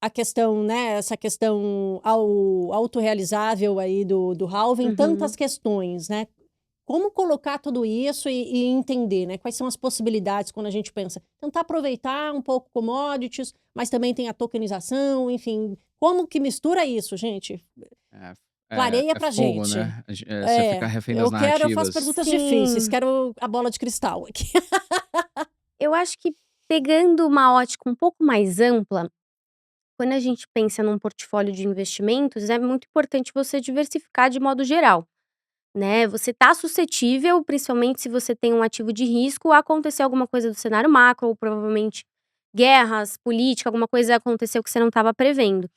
A questão, né, essa questão autorrealizável aí do halving, tantas questões, né? Como colocar tudo isso e entender, né? Quais são as possibilidades quando a gente pensa? Tentar aproveitar um pouco commodities, mas também tem a tokenização, enfim. Como que mistura isso, gente? Clareia pra fogo, gente. né? Você fica refém das Eu faço narrativas. perguntas difíceis, Sim. quero a bola de cristal aqui. Eu acho que pegando uma ótica um pouco mais ampla, quando a gente pensa num portfólio de investimentos, é muito importante você diversificar de modo geral, né? Você tá suscetível, principalmente se você tem um ativo de risco, a acontecer alguma coisa do cenário macro, ou provavelmente guerras, política, alguma coisa aconteceu que você não estava prevendo.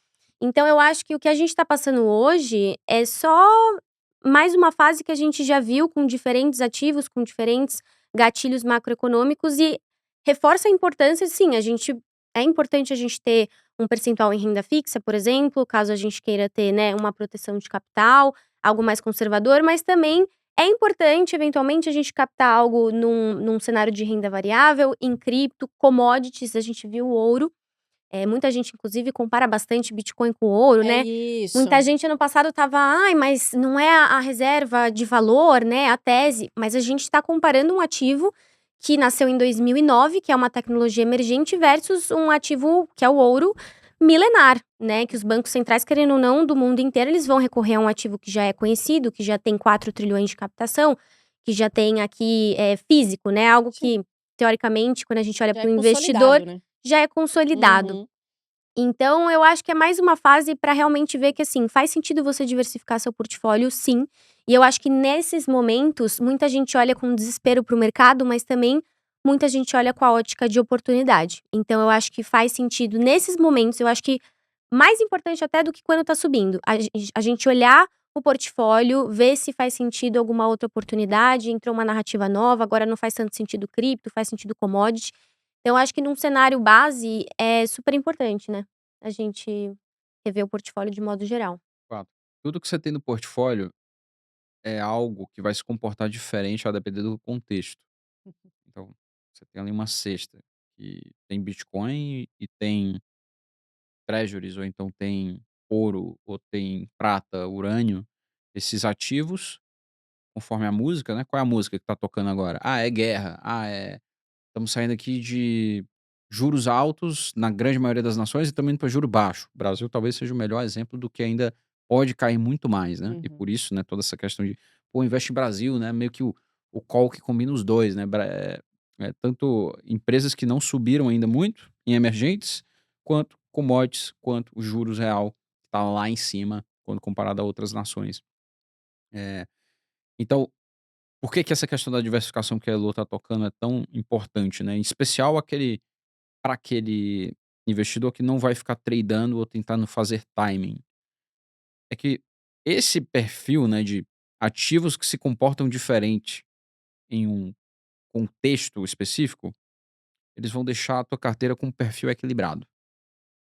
Então eu acho que o que a gente está passando hoje é só mais uma fase que a gente já viu com diferentes ativos, com diferentes gatilhos macroeconômicos e reforça a importância, sim, é importante a gente ter um percentual em renda fixa, por exemplo, caso a gente queira ter, né, uma proteção de capital, algo mais conservador, mas também é importante, eventualmente, a gente captar algo num cenário de renda variável, em cripto, commodities, a gente viu o ouro. Muita gente, inclusive, compara bastante Bitcoin com ouro, É né? isso. Muita gente ano passado tava, ai, mas não é a reserva de valor, né? A tese. Mas a gente está comparando um ativo que nasceu em 2009, que é uma tecnologia emergente, versus um ativo que é o ouro milenar, né? Que os bancos centrais, querendo ou não, do mundo inteiro, eles vão recorrer a um ativo que já é conhecido, que já tem 4 trilhões de captação, que já tem aqui físico, né? Algo que, teoricamente, quando a gente olha Já para é o investidor, consolidado, né? já é consolidado. Uhum. Então, eu acho que é mais uma fase para realmente ver que, assim, faz sentido você diversificar seu portfólio, sim. E eu acho que nesses momentos, muita gente olha com desespero para o mercado, mas também muita gente olha com a ótica de oportunidade. Então, eu acho que faz sentido nesses momentos, eu acho que mais importante até do que quando tá subindo, a gente olhar o portfólio, ver se faz sentido alguma outra oportunidade, entrou uma narrativa nova, agora não faz tanto sentido cripto, faz sentido commodity. Então, eu acho que num cenário base é super importante, né, a gente rever o portfólio de modo geral. Fato. Tudo que você tem no portfólio é algo que vai se comportar diferente a depender do contexto. Então, você tem ali uma cesta que tem Bitcoin e tem treasuries, ou então tem ouro, ou tem prata, urânio. Esses ativos, conforme a música, né? Qual é a música que tá tocando agora? Ah, é guerra. Ah, estamos saindo aqui de juros altos na grande maioria das nações e também indo para juro baixo. O Brasil talvez seja o melhor exemplo do que ainda pode cair muito mais, né? E por isso, né, toda essa questão de, pô, investe em Brasil, né? Meio que o call que combina os dois, né? Tanto empresas que não subiram ainda muito em emergentes, quanto commodities, quanto o juros real, que tá lá em cima quando comparado a outras nações. Eh, então, por que que essa questão da diversificação que a Elo tá tocando é tão importante, né? Em especial para aquele investidor que não vai ficar tradando ou tentando fazer timing. É que esse perfil, né, de ativos que se comportam diferente em um contexto específico, eles vão deixar a tua carteira com um perfil equilibrado,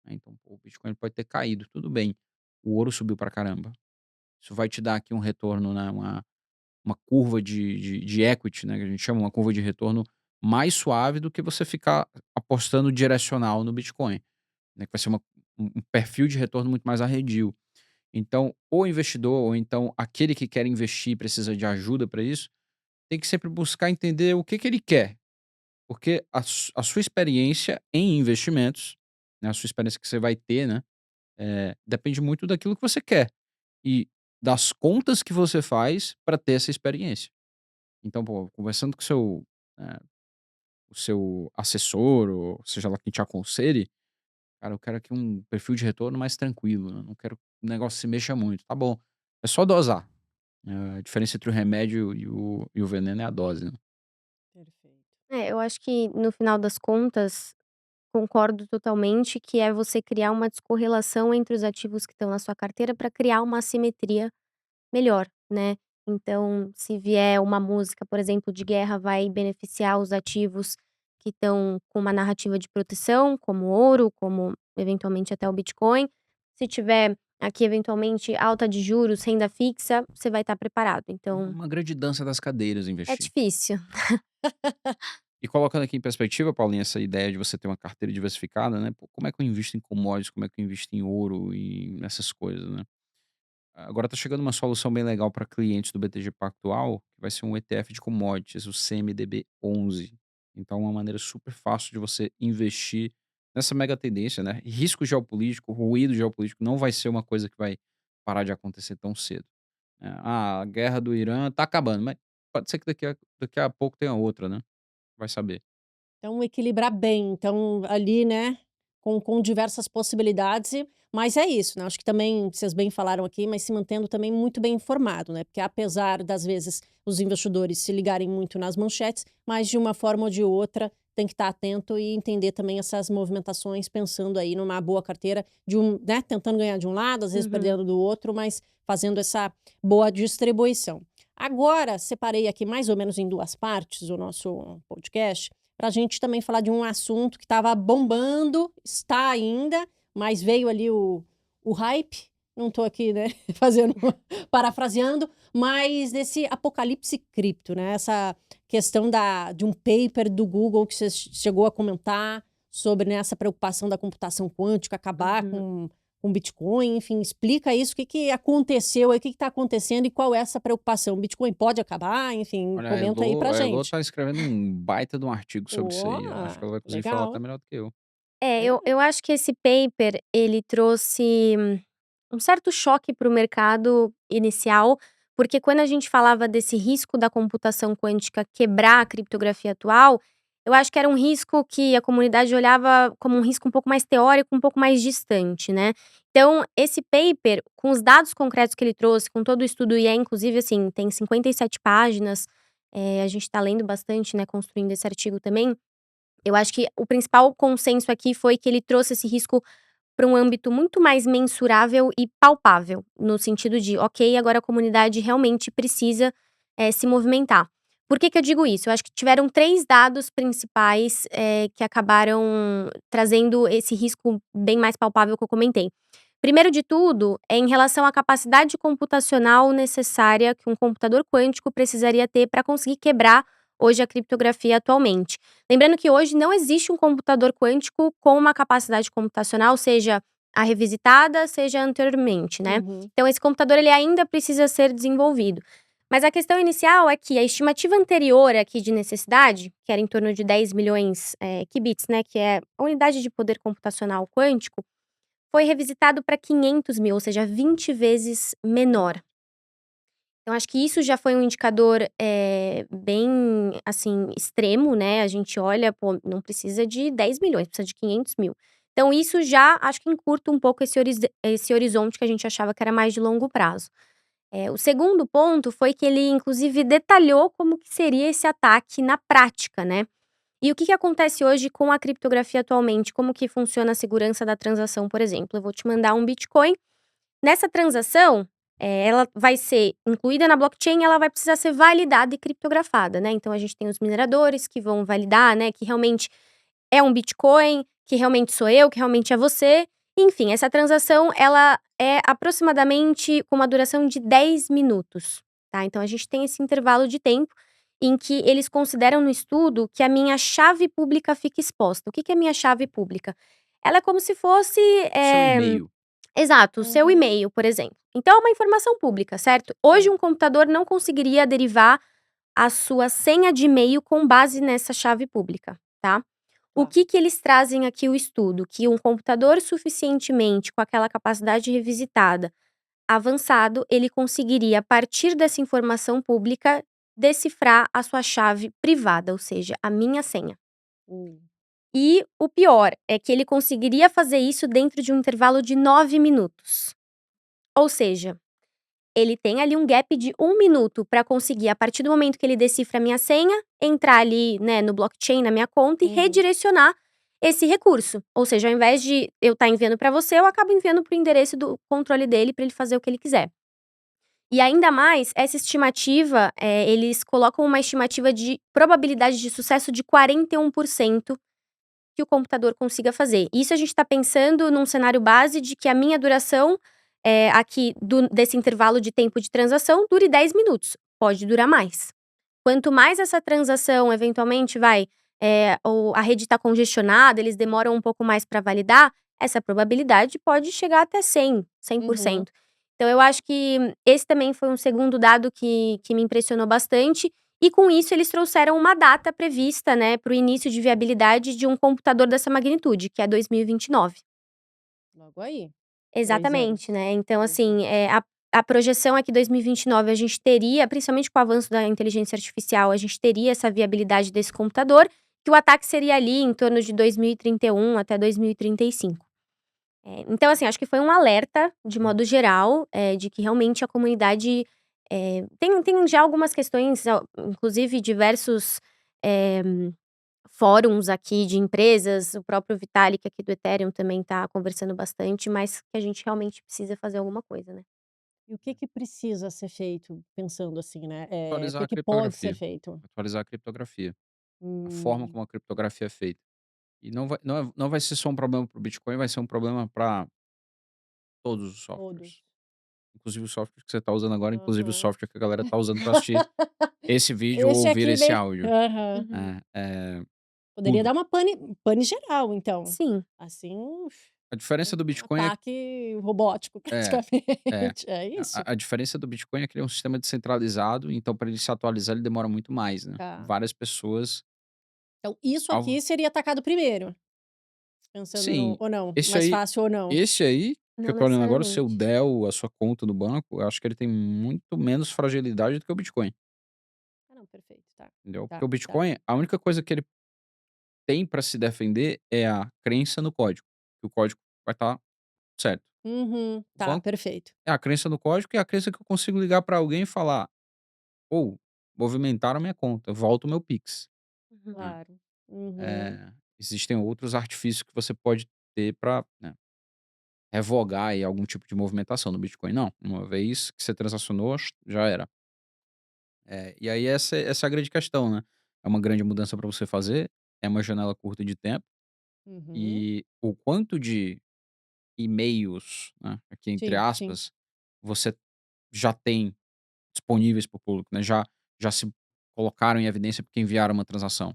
né. Então, pô, o Bitcoin pode ter caído, tudo bem. O ouro subiu pra caramba. Isso vai te dar aqui um retorno, né, uma curva de equity, né, que a gente chama, uma curva de retorno mais suave do que você ficar apostando direcional no Bitcoin, né, que vai ser um perfil de retorno muito mais arredio. Então, o investidor ou então aquele que quer investir e precisa de ajuda para isso, tem que sempre buscar entender o que que ele quer, porque a sua experiência em investimentos, né, a sua experiência que você vai ter, né, depende muito daquilo que você quer e das contas que você faz para ter essa experiência. Então, pô, conversando com eh, o seu assessor ou seja lá quem te aconselhe, cara, eu quero aqui um perfil de retorno mais tranquilo, né, não quero que o negócio se mexa muito. Tá bom, é só dosar. A diferença entre o remédio e o veneno é a dose, né. Perfeito. Eu acho que no final das contas, concordo totalmente que é você criar uma descorrelação entre os ativos que estão na sua carteira para criar uma assimetria melhor, né. Então, se vier uma música, por exemplo, de guerra, vai beneficiar os ativos que estão com uma narrativa de proteção, como ouro, como eventualmente até o Bitcoin. Se tiver aqui, eventualmente, alta de juros, renda fixa, você vai estar preparado. Então, Uma grande dança das cadeiras é investir. difícil. E colocando aqui em perspectiva, Paulinha, essa ideia de você ter uma carteira diversificada, né? Pô, como é que eu invisto em commodities, como é que eu invisto em ouro e nessas coisas, né? Agora tá chegando uma solução bem legal para clientes do BTG Pactual, que vai ser um ETF de commodities, o CMDB11. Então, é uma maneira super fácil de você investir nessa mega tendência, né? Risco geopolítico, ruído geopolítico não vai ser uma coisa que vai parar de acontecer tão cedo. A guerra do Irã tá acabando, mas pode ser que daqui a pouco tenha outra, né? Vai saber. Então, equilibrar bem. Então, ali, né, com diversas possibilidades, mas é isso, né? Acho que também, vocês bem falaram aqui, mas se mantendo também muito bem informado, né? Porque apesar das vezes os investidores se ligarem muito nas manchetes, mas de uma forma ou de outra tem que estar atento e entender também essas movimentações, pensando aí numa boa carteira, né, tentando ganhar de um lado, às vezes Uhum. perdendo do outro, mas fazendo essa boa distribuição. Agora, separei aqui mais ou menos em duas partes o nosso podcast, para a gente também falar de um assunto que estava bombando, está ainda, mas veio ali o hype. Não estou aqui, né, fazendo, parafraseando, mas desse apocalipse cripto, né? Essa questão de um paper do Google que você chegou a comentar sobre, né, essa preocupação da computação quântica acabar Uhum. com Bitcoin, enfim, explica isso, o que, que aconteceu aí, o que está acontecendo e qual é essa preocupação. O Bitcoin pode acabar, enfim, Olha, comenta aí pra A Elo gente. tá escrevendo um baita de um artigo sobre isso Ó, aí. Acho que ela vai conseguir falar até legal. melhor do que eu. É, eu, Legal. eu acho que esse paper, ele trouxe um certo choque para o mercado inicial, porque quando a gente falava desse risco da computação quântica quebrar a criptografia atual, eu acho que era um risco que a comunidade olhava como um risco um pouco mais teórico, um pouco mais distante, né? Então, esse paper, com os dados concretos que ele trouxe, com todo o estudo, e é inclusive assim, tem 57 páginas, a gente está lendo bastante, né, construindo esse artigo também. Eu acho que o principal consenso aqui foi que ele trouxe esse risco para um âmbito muito mais mensurável e palpável, no sentido de, ok, agora a comunidade realmente precisa se movimentar. Por que, que eu digo isso? Eu acho que tiveram 3 dados principais que acabaram trazendo esse risco bem mais palpável que eu comentei. Primeiro de tudo, é em relação à capacidade computacional necessária que um computador quântico precisaria ter para conseguir quebrar hoje a criptografia atualmente. Lembrando que hoje não existe um computador quântico com uma capacidade computacional, seja a revisitada, seja anteriormente, né? Uhum. Então esse computador ele ainda precisa ser desenvolvido. Mas a questão inicial é que a estimativa anterior aqui de necessidade, que era em torno de 10 milhões qubits, né, que é a unidade de poder computacional quântico, foi revisitado para 500 mil, ou seja, 20 vezes menor. Então acho que isso já foi um indicador, bem, assim, extremo, né, a gente olha, pô, não precisa de 10 milhões, precisa de 500 mil. Então isso já acho que encurta um pouco esse horizonte que a gente achava que era mais de longo prazo. O segundo ponto foi que ele inclusive detalhou como que seria esse ataque na prática, né. E o que que acontece hoje com a criptografia atualmente, como que funciona a segurança da transação, por exemplo, eu vou te mandar um Bitcoin. Nessa transação, ela vai ser incluída na blockchain, ela vai precisar ser validada e criptografada, né. Então a gente tem os mineradores que vão validar, né, que realmente é um Bitcoin, que realmente sou eu, que realmente é você. Enfim, essa transação ela é aproximadamente com uma duração de 10 minutos, tá. Então a gente tem esse intervalo de tempo em que eles consideram no estudo que a minha chave pública fica exposta. O que que é minha chave pública? Ela é como se fosse, Seu e-mail. exato, o seu Uhum. e-mail, por exemplo. Então é uma informação pública, certo? Hoje Sim. um computador não conseguiria derivar a sua senha de e-mail com base nessa chave pública, tá? O Tá. que que eles trazem aqui o estudo? Que um computador suficientemente com aquela capacidade revisitada, avançado, ele conseguiria, a partir dessa informação pública, decifrar a sua chave privada, ou seja, a minha senha. Hum. E o pior é que ele conseguiria fazer isso dentro de um intervalo de 9 minutos. Ou seja, ele tem ali um gap de 1 minuto para conseguir, a partir do momento que ele decifra a minha senha, entrar ali, né, no blockchain, na minha conta e Uhum. redirecionar esse recurso. Ou seja, ao invés de eu estar enviando para você, eu acabo enviando para o endereço do controle dele para ele fazer o que ele quiser. E ainda mais, essa estimativa, eles colocam uma estimativa de probabilidade de sucesso de 41%, que o computador consiga fazer. Isso a gente está pensando num cenário base de que a minha duração aqui desse intervalo de tempo de transação dure 10 minutos. Pode durar mais. Quanto mais essa transação, eventualmente, ou a rede está congestionada, eles demoram um pouco mais para validar, essa probabilidade pode chegar até 100%. Uhum. Então, eu acho que esse também foi um segundo dado que me impressionou bastante. E com isso, eles trouxeram uma data prevista, né, para o início de viabilidade de um computador dessa magnitude, que é 2029. Logo aí. 2 anos. Exatamente, né. Então, Uhum. assim, a projeção é que 2029 a gente teria, principalmente com o avanço da inteligência artificial, a gente teria essa viabilidade desse computador, que o ataque seria ali em torno de 2031 até 2035. Então, assim, acho que foi um alerta, de modo geral, de que realmente a comunidade, tem já algumas questões, inclusive diversos, eh, fóruns aqui de empresas, o próprio Vitalik aqui do Ethereum também tá conversando bastante, mas que a gente realmente precisa fazer alguma coisa, né. E o que que precisa ser feito, pensando assim, né, o Atualizar que a que pode ser criptografia. feito? Atualizar a criptografia. A forma Hum, como a criptografia é feita. E não vai ser só um problema para o Bitcoin, vai ser um problema para todos os todos. softwares. Inclusive o software que você está usando agora, inclusive o Aham. software que a galera está usando para assistir esse vídeo ou Esse ouvir aqui esse bem áudio. aham. Uhum. É Poderia tudo. dar uma pane geral então. Sim. Assim, A diferença do um Bitcoin é ataque robótico é, é. praticamente, é isso? A diferença do Bitcoin é que ele é um sistema descentralizado, então para ele se atualizar ele demora muito mais, né. Tá. Várias pessoas Então isso ao aqui seria atacado primeiro? Pensando no sim, ou não? esse Mais aí fácil ou não? esse aí, que Não eu tô olhando agora, o seu necessariamente. Dell, a sua conta no banco, eu acho que ele tem muito menos fragilidade do que o Bitcoin, Ah não, perfeito, tá. entendeu. Porque Tá, o tá. Bitcoin, a única coisa que ele tem para se defender é a crença no código, que o código vai estar certo. Uhum, O tá, banco perfeito. é a crença no código e é a crença que eu consigo ligar para alguém e falar: "Ou, movimentaram minha conta, volta o meu Pix", Uhum. né. Claro. Uhum. Existem outros artifícios que você pode ter para revogar aí algum tipo de movimentação. No Bitcoin não, uma vez que você transacionou, já era. E aí essa é a grande questão, né. É uma grande mudança para você fazer, é uma janela curta de tempo, Uhum. e o quanto de e-mails, né, aqui entre Sim, sim. aspas, você já tem disponíveis para o público, né, já se colocaram em evidência porque enviaram uma transação.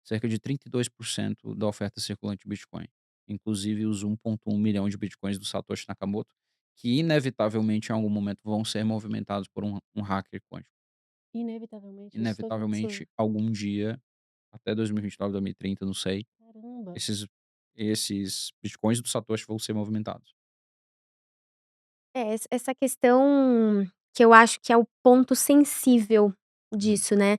Cerca de 32% da oferta circulante de Bitcoin, inclusive os 1,1 milhão de Bitcoins do Satoshi Nakamoto, que inevitavelmente em algum momento vão ser movimentados por um hacker quântico. Inevitavelmente isso vai acontecer. Inevitavelmente, algum dia, até 2029, 2030, não sei, Caramba. esses esses Bitcoins do Satoshi vão ser movimentados. Essa questão que eu acho que é o ponto sensível Uhum. disso, né,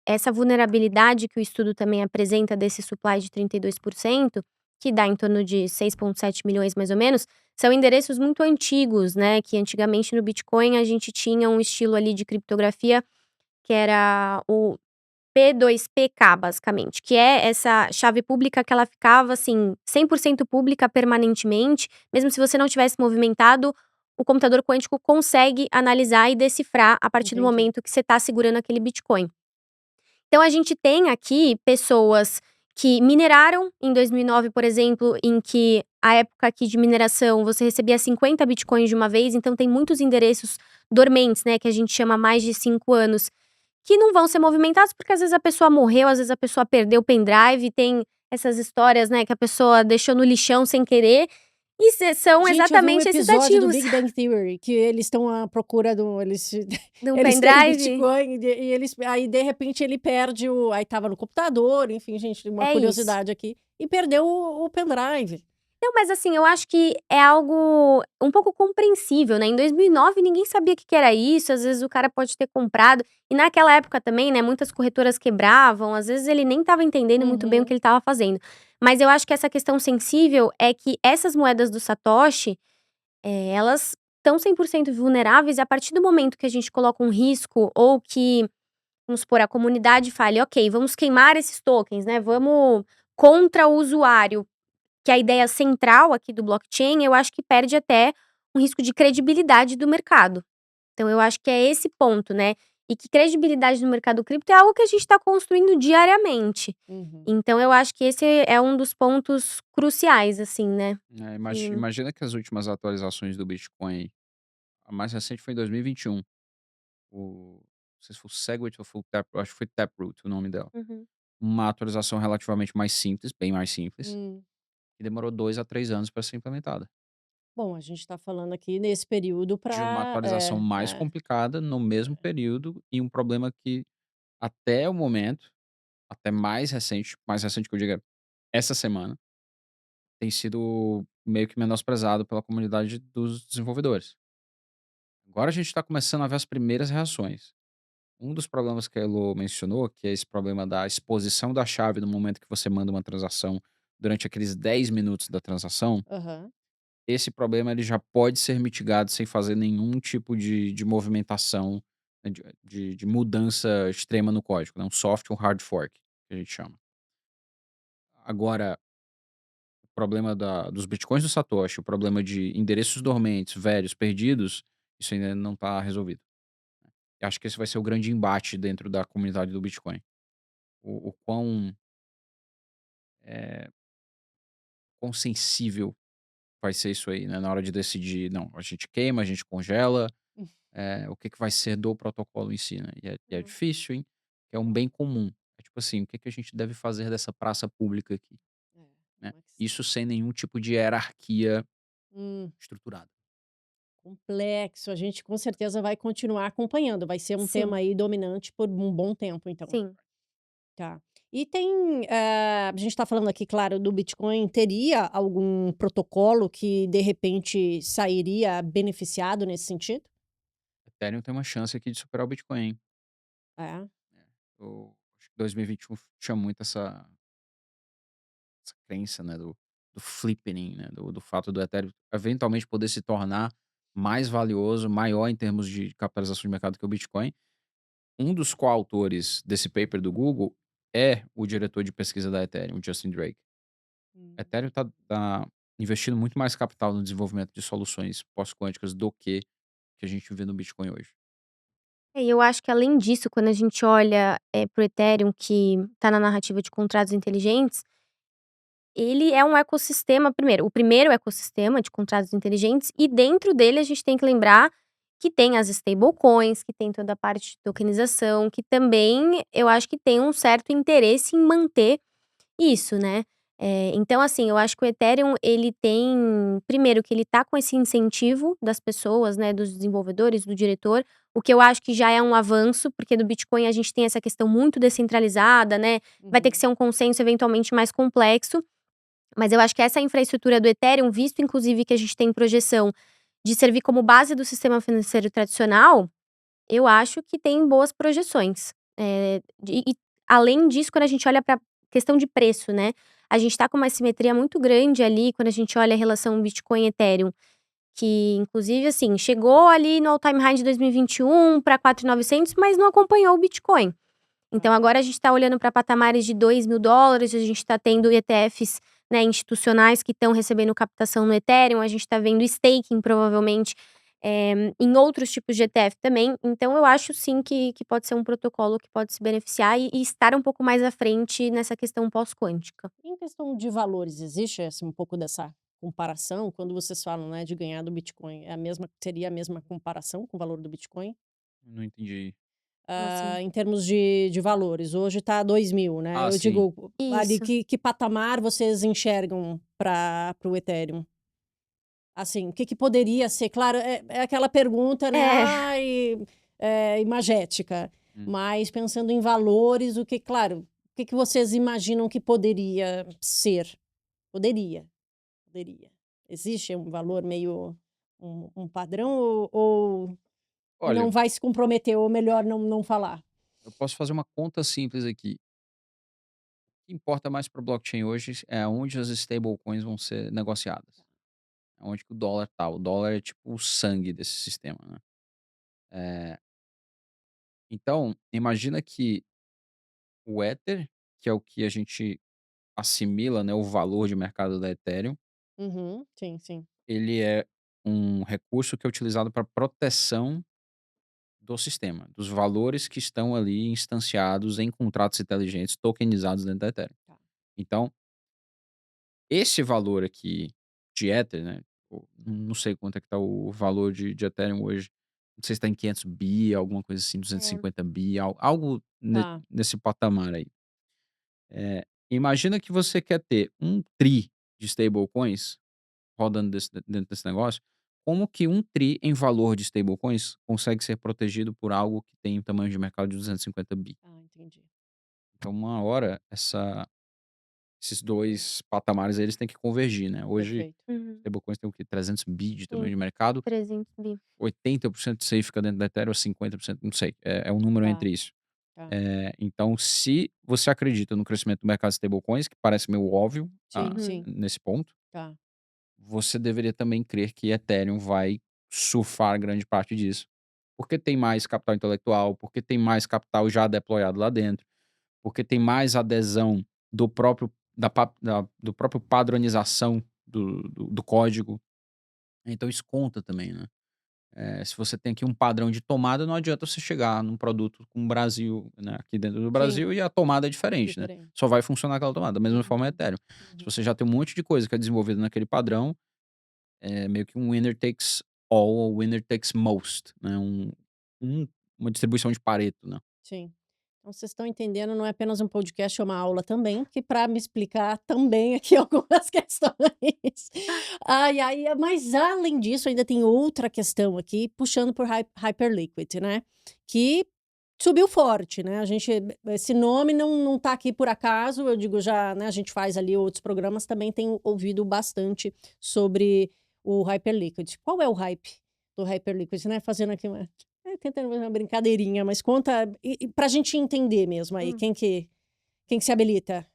essa vulnerabilidade que o estudo também apresenta desse supply de 32%, que dá em torno de 6,7 milhões mais ou menos, são endereços muito antigos, né, que antigamente no Bitcoin a gente tinha um estilo ali de criptografia que era o P2PK basicamente, que é essa chave pública que ela ficava, assim, 100% pública permanentemente, mesmo se você não tivesse movimentado, o computador quântico consegue analisar e decifrar a partir do Entendi. momento que você está segurando aquele Bitcoin. Então a gente tem aqui pessoas que mineraram em 2009, por exemplo, em que a época aqui de mineração você recebia 50 Bitcoins de uma vez, então tem muitos endereços dormentes, né, que a gente chama há mais de 5 anos, que não vão ser movimentados, porque às vezes a pessoa morreu, às vezes a pessoa perdeu o pendrive, tem essas histórias, né, que a pessoa deixou no lixão sem querer, e são Gente, eu vi um exatamente esses episódio do ativos. Big Bang Theory, que eles estão à procura De um eles têm pendrive. Bitcoin e eles aí de repente ele perde aí estava no computador, enfim, gente, uma É isso. curiosidade aqui, e perdeu o pendrive. Não, mas assim, eu acho que é algo um pouco compreensível, né, em 2009 ninguém sabia o que que era isso, às vezes o cara pode ter comprado, e naquela época também, né, muitas corretoras quebravam, às vezes ele nem estava entendendo muito bem o Uhum. que ele estava fazendo. Mas eu acho que essa questão sensível é que essas moedas do Satoshi, elas estão 100% vulneráveis e a partir do momento que a gente coloca um risco ou que, vamos supor, a comunidade fale: "Ok, vamos queimar esses tokens, né, vamos contra o usuário", que é a ideia central aqui do blockchain, eu acho que perde até um risco de credibilidade do mercado. Então eu acho que é esse ponto, né. E que credibilidade no mercado cripto é algo que a gente está construindo diariamente. Uhum. Então eu acho que esse é um dos pontos cruciais, assim, né. Que Imagina que as últimas atualizações do Bitcoin, a mais recente foi em 2021. Não sei se foi o Segwit ou foi o acho que foi Taproot o nome dela. Uhum. Uma atualização relativamente mais simples, bem mais simples, Hum. e demorou 2 a 3 anos para ser implementada. Bom, a gente está falando aqui nesse período De uma para atualização mais complicada no mesmo período e um problema que até o momento, até mais recente que eu diga, essa semana, tem sido meio que menosprezado pela comunidade dos desenvolvedores. Agora a gente está começando a ver as primeiras reações. Um dos problemas que a Elo mencionou, que é esse problema da exposição da chave no momento que você manda uma transação durante aqueles 10 minutos da transação, aham. esse problema ele já pode ser mitigado sem fazer nenhum tipo de movimentação, né, de mudança extrema no código, né, um soft ou hard fork, que a gente chama. Agora, o problema dos bitcoins do Satoshi, o problema de endereços dormentes, velhos, perdidos, isso ainda não está resolvido. Eu acho que esse vai ser o grande embate dentro da comunidade do Bitcoin. O eh, quão sensível vai ser isso aí, né, na hora de decidir: "Não, a gente queima, a gente congela", o que que vai ser do protocolo em si, né. E é Hum. difícil, hein, que é um bem comum. É tipo assim, o que que a gente deve fazer dessa praça pública aqui, É, né. uma Isso sem nenhum tipo de hierarquia hum, estruturada. complexo. A gente com certeza vai continuar acompanhando, vai ser um tema Sim, aí dominante por um bom tempo então. sim. Tá. E tem, a gente está falando aqui, claro, do Bitcoin, teria algum protocolo que de repente sairia beneficiado nesse sentido? Ethereum tem uma chance aqui de superar o Bitcoin, hein. É. Eu acho que 2021 tinha muito essa crença, né, do flippening, né, do fato do Ethereum eventualmente poder se tornar mais valioso, maior em termos de capitalização de mercado que o Bitcoin. Um dos coautores desse paper do Google é o diretor de pesquisa da Ethereum, o Justin Drake. A Hum. Ethereum tá investindo muito mais capital no desenvolvimento de soluções pós-quânticas do que a gente vê no Bitcoin hoje. E eu acho que além disso, quando a gente olha, para o Ethereum que está na narrativa de contratos inteligentes, ele é um ecossistema primeiro, o primeiro ecossistema de contratos inteligentes e dentro dele a gente tem que lembrar que tem as stablecoins, que tem toda a parte de tokenização, que também eu acho que tem um certo interesse em manter isso, né. Então assim, eu acho que o Ethereum ele tem primeiro que ele tá com esse incentivo das pessoas, né, dos desenvolvedores, do diretor, o que eu acho que já é um avanço, porque do Bitcoin a gente tem essa questão muito descentralizada, né, vai ter que Uhum. ser um consenso eventualmente mais complexo, mas eu acho que essa infraestrutura do Ethereum, visto inclusive que a gente tem projeção de servir como base do sistema financeiro tradicional, eu acho que tem boas projeções. Além disso, quando a gente olha pra questão de preço, né, a gente tá com uma simetria muito grande ali, quando a gente olha a relação Bitcoin e Ethereum, que inclusive, assim, chegou ali no all time high de 2021 para 4.900, mas não acompanhou o Bitcoin. Então Tá. agora a gente tá olhando para patamares de $2.000, a gente tá tendo ETFs, né, institucionais que estão recebendo captação no Ethereum, a gente tá vendo staking provavelmente, em outros tipos de ETF também. Então eu acho sim que pode ser um protocolo que pode se beneficiar e estar um pouco mais à frente nessa questão pós-quântica. Em questão de valores, existe um pouco dessa comparação? Quando vocês falam, né, de ganhar do Bitcoin, é a mesma, seria a mesma comparação com o valor do Bitcoin? Não entendi. Como assim? Em termos de valores, hoje está 2.000, né, Ah, eu sim. digo, ali Isso. que patamar vocês enxergam para o Ethereum? Assim, o que que poderia ser? Claro, é aquela pergunta, né, É. ai, imagética, Hum. mas pensando em valores, o que claro, o que que vocês imaginam que poderia ser? Poderia, poderia. Existe um valor meio um padrão ou Olha, não vai se comprometer ou melhor não falar? eu posso fazer uma conta simples aqui. O que importa mais para o blockchain hoje é onde as stablecoins vão ser negociadas. Aonde que o dólar tá. O dólar é tipo o sangue desse sistema, né. Eh, então, imagina que o Ether, que é o que a gente assimila, né, o valor de mercado da Ethereum, Uhum, sim, sim. ele é um recurso que é utilizado para proteção do sistema, dos valores que estão ali instanciados em contratos inteligentes tokenizados dentro da Ethereum. Tá. Então, esse valor aqui de Ether, né? Não sei quanto é que tá o valor de Ethereum hoje. Não sei se tá em 500 bi, alguma coisa assim, duzentos e É. cinquenta bi, algo Tá. nesse patamar aí. Imagina que você quer ter um tri de stablecoins rodando dentro desse negócio. Como que um tri em valor de stablecoins consegue ser protegido por algo que tem um tamanho de mercado de 250 bi? Ah, entendi. Então, uma hora, esses dois patamares eles têm que convergir, né? Hoje, Perfeito. Uhum. stablecoins tem o quê? 300 bi de tamanho Sim, de mercado, 300 bi. 80% disso aí fica dentro da Ethereum, 50%, não sei, é um número Tá, entre isso. tá. Então, se você acredita no crescimento do mercado de stablecoins, que parece meio óbvio Sim, Uhum. sim. nesse ponto, Tá. você deveria também crer que Ethereum vai surfar grande parte disso. Porque tem mais capital intelectual, porque tem mais capital já deployado lá dentro, porque tem mais adesão do próprio, do próprio padronização do código. Então isso conta também, né? Se você tem aqui um padrão de tomada, não adianta você chegar num produto com o Brasil, né, aqui dentro do Sim, Brasil e a tomada é diferente, né? diferente. Só vai funcionar aquela tomada. Da mesma forma é Uhum. Ethereum. Se Uhum. você já tem um monte de coisa que é desenvolvida naquele padrão, é meio que um winner takes all ou winner takes most, né? Um- uma distribuição de Pareto, né? Sim. Então vocês estão entendendo, não é apenas um podcast, é uma aula também, que para me explicar também aqui algumas questões. Ai, ai, mas além disso, ainda tem outra questão aqui, puxando por Hyperliquid, né? Que subiu forte, né? A gente, esse nome não tá aqui por acaso, eu digo já, né? A gente faz ali outros programas, também tenho ouvido bastante sobre o Hyperliquid. Qual é o hype do Hyperliquid, né? Fazendo aqui uma tentando fazer uma brincadeirinha, mas conta e pra gente entender mesmo aí, Hum. quem que se habilita?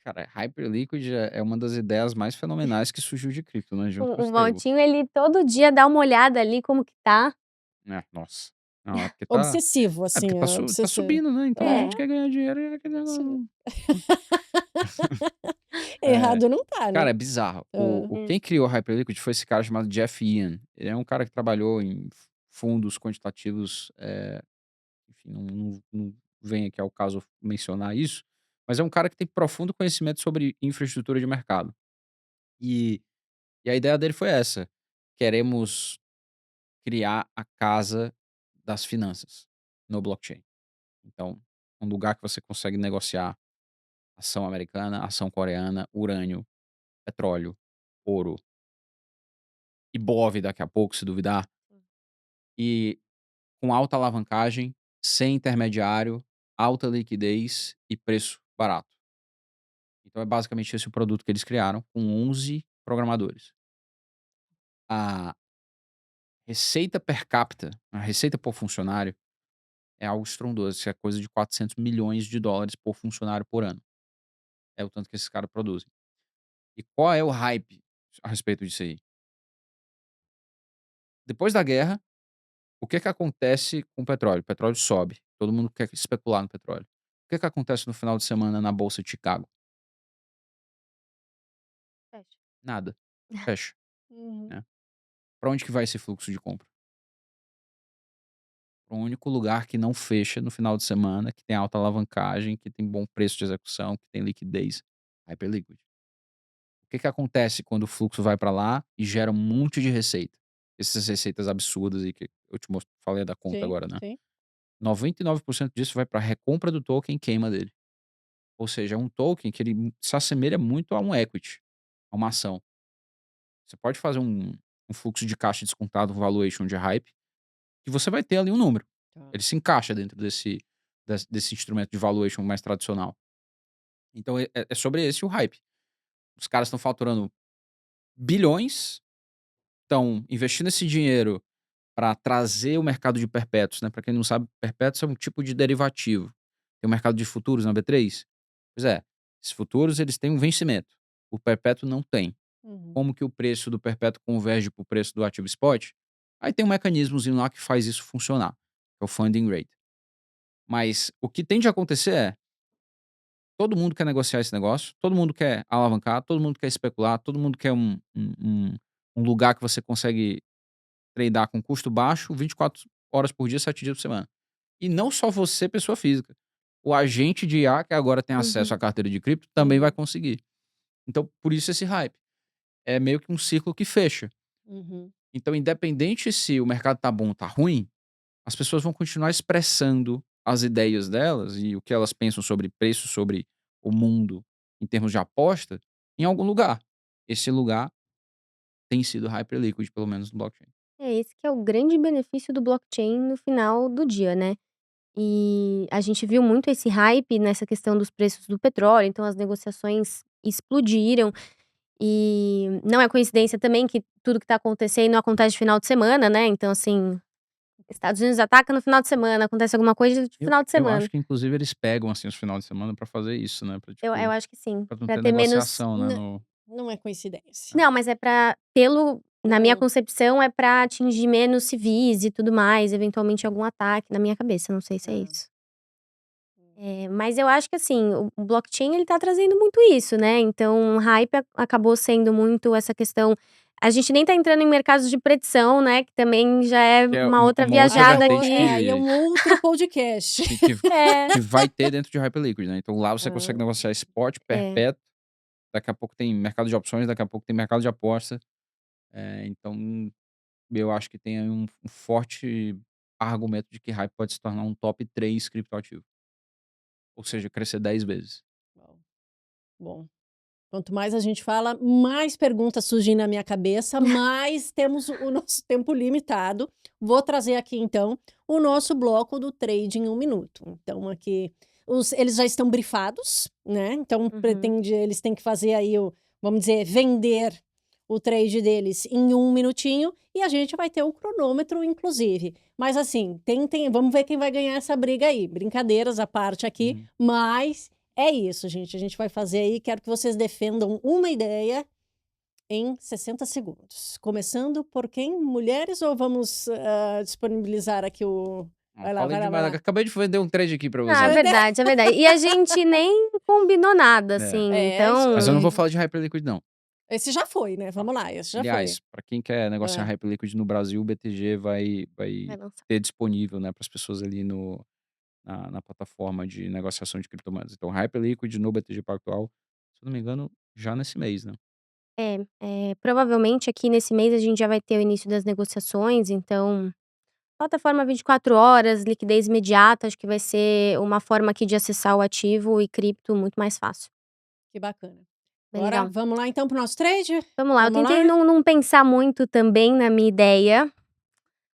Cara, Hyperliquid é uma das ideias mais fenomenais que surgiu de cripto, né? Junto com o O Stable. Valtinho, ele todo dia dá uma olhada ali como que tá. Nossa. Não, é porque tá. Obsessivo, É porque assim, tá obsessivo. subindo, né? Então a É, gente quer ganhar dinheiro e é aquele sim. negócio. É, Errado não tá, cara, né? é bizarro. Hã. Hum. Quem criou o Hyperliquid foi esse cara chamado Jeff Ian. Ele é um cara que trabalhou em fundos quantitativos. Enfim, não vem aqui ao caso mencionar isso, mas é um cara que tem profundo conhecimento sobre infraestrutura de mercado. E, e a ideia dele foi essa: queremos criar a casa das finanças no blockchain. Então, um lugar que você consegue negociar ação americana, ação coreana, urânio, petróleo, ouro e Bov daqui a pouco, se duvidar, e com alta alavancagem, sem intermediário, alta liquidez e preço barato. Então é basicamente esse o produto que eles criaram com 11 programadores. A receita per capita, a receita por funcionário é algo estrondoso, isso é coisa de 400 milhões de dólares por funcionário por ano. É o tanto que esses caras produzem. E qual é o hype a respeito disso aí? Depois da guerra, o que que acontece com o petróleo? O petróleo sobe, todo mundo quer especular no petróleo. O que que acontece no final de semana na bolsa de Chicago? Fecha. Nada, fecha, Uhum. né. Pra onde que vai esse fluxo de compra? Para o único lugar que não fecha no final de semana, que tem alta alavancagem, que tem bom preço de execução, que tem liquidez, Hyperliquid. O que que acontece quando o fluxo vai para lá e gera um monte de receita? Essas receitas absurdas aí que eu te falei da conta Sim, agora, né. sim. 99% disso vai para recompra do token e queima dele. Ou seja, é um token que ele se assemelha muito a um equity, a uma ação. Você pode fazer um fluxo de caixa descontado, um valuation de hype, que você vai ter ali um número. Tá. Ele se encaixa dentro desse instrumento de valuation mais tradicional. Então é sobre esse o hype. Os caras estão faturando bilhões, estão investindo esse dinheiro para trazer o mercado de perpétuos, né? Para quem não sabe, perpétuos é um tipo de derivativo. Tem o mercado de futuros na B3. Pois é, esses futuros eles têm um vencimento. O perpétuo não tem. Uhum. Como que o preço do perpétuo converge para o preço do ativo spot? Aí tem um mecanismozinho lá que faz isso funcionar, que é o funding rate. Mas o que tende a acontecer é, todo mundo quer negociar esse negócio, todo mundo quer alavancar, todo mundo quer especular, todo mundo quer um lugar que você consegue tradear com custo baixo, 24 horas por dia, 7 dias por semana. E não só você, pessoa física. O agente de IA, que agora tem acesso à Uhum. carteira de cripto, também vai Uhum. conseguir. Então, por isso esse hype. É meio que um ciclo que fecha. Uhum. Então, independente se o mercado tá bom ou tá ruim, as pessoas vão continuar expressando as ideias delas e o que elas pensam sobre preço, sobre o mundo, em termos de aposta, em algum lugar. Esse lugar tem sido Hyperliquid, pelo menos no blockchain. É esse que é o grande benefício do blockchain no final do dia, né. E a gente viu muito esse hype nessa questão dos preços do petróleo, então as negociações explodiram. E não é coincidência também que tudo que tá acontecendo acontece de final de semana, né, então assim, Estados Unidos ataca no final de semana, acontece alguma coisa de Eu final de eu semana. acho que inclusive eles pegam, assim, os final de semana pra fazer isso, né, pra Eu tipo, acho que sim, pra não pra ter ter menos. negociação, né, Nã no não é coincidência. Não, mas é pra pelo na minha Hum. concepção, é pra atingir menos civis e tudo mais, eventualmente algum ataque, na minha cabeça, não sei se é Tá. isso. Mas eu acho que assim, o blockchain ele tá trazendo muito isso, né, então o hype acabou sendo muito essa questão. A gente nem tá entrando em mercados de predição, né, que também já é que é uma uma outra uma outra viajada vertente aqui. Aí é um outro podcast. que que É, que vai ter dentro de Hyperliquid, né. Então lá você consegue Hã. negociar spot, é. perpétuo, daqui a pouco tem mercado de opções, daqui a pouco tem mercado de aposta. Então eu acho que tem aí um forte argumento de que Hype pode se tornar um top 3 criptoativo. Ou seja, crescer 10 vezes. Bom, bom. Quanto mais a gente fala, mais perguntas surgem na minha cabeça, mais temos o nosso tempo limitado. Vou trazer aqui, então, o nosso bloco do trade em 1 minuto. Então, aqui, eles já estão brifados, né? Então, Uhum. eles têm que fazer aí vamos dizer, vender o trade deles em 1 minutinho e a gente vai ter o cronômetro, inclusive. Mas assim, vamos ver quem vai ganhar essa briga aí. Brincadeiras à parte aqui, Uhum. mas é isso, gente. A gente vai fazer aí. Quero que vocês defendam uma ideia em 60 segundos. Começando por quem? Mulheres ou vamos disponibilizar aqui o. Não, Vai lá, falei vai lá, vai demais. lá. Acabei de vender um trade aqui pra Ah, é você. verdade, é verdade. E a gente nem combinou nada, É. assim, Isso Mas eu não então vou aí. falar de Hyperliquid, não. Esse já foi, né? Ó, Vamos lá, esse já foi. aliás, pra quem quer negociar Ah, Hyperliquid no Brasil, o BTG vai vai lançar. ter disponível, né, para as pessoas ali na plataforma de negociação de criptomoedas. Então, Hyperliquid no BTG Pactual, se eu não me engano, já nesse mês, né. Provavelmente aqui nesse mês a gente já vai ter o início das negociações, então, plataforma 24 horas, liquidez imediata, acho que vai ser uma forma aqui de acessar o ativo e cripto muito mais fácil. que bacana. Bem Agora, legal. vamos lá então para o nosso trade? Vamos lá, eu Vamos tentei lá? não pensar muito também na minha ideia,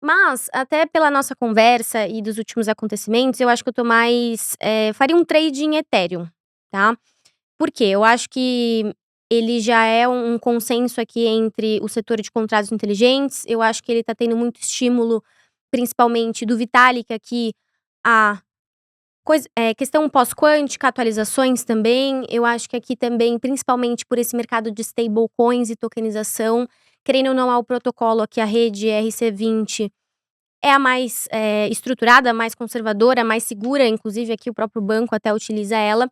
mas até pela nossa conversa e dos últimos acontecimentos, eu acho que eu tô mais, faria um trade em Ethereum, tá. Por quê? Eu acho que ele já é um consenso aqui entre o setor de contratos inteligentes, eu acho que ele tá tendo muito estímulo, principalmente do Vitalik aqui, a questão pós-quântica, atualizações também, eu acho que aqui também, principalmente por esse mercado de stablecoins e tokenização, querendo ou não, o protocolo aqui, a rede ERC20 é a mais, estruturada, mais conservadora, mais segura, inclusive aqui o próprio banco até utiliza ela.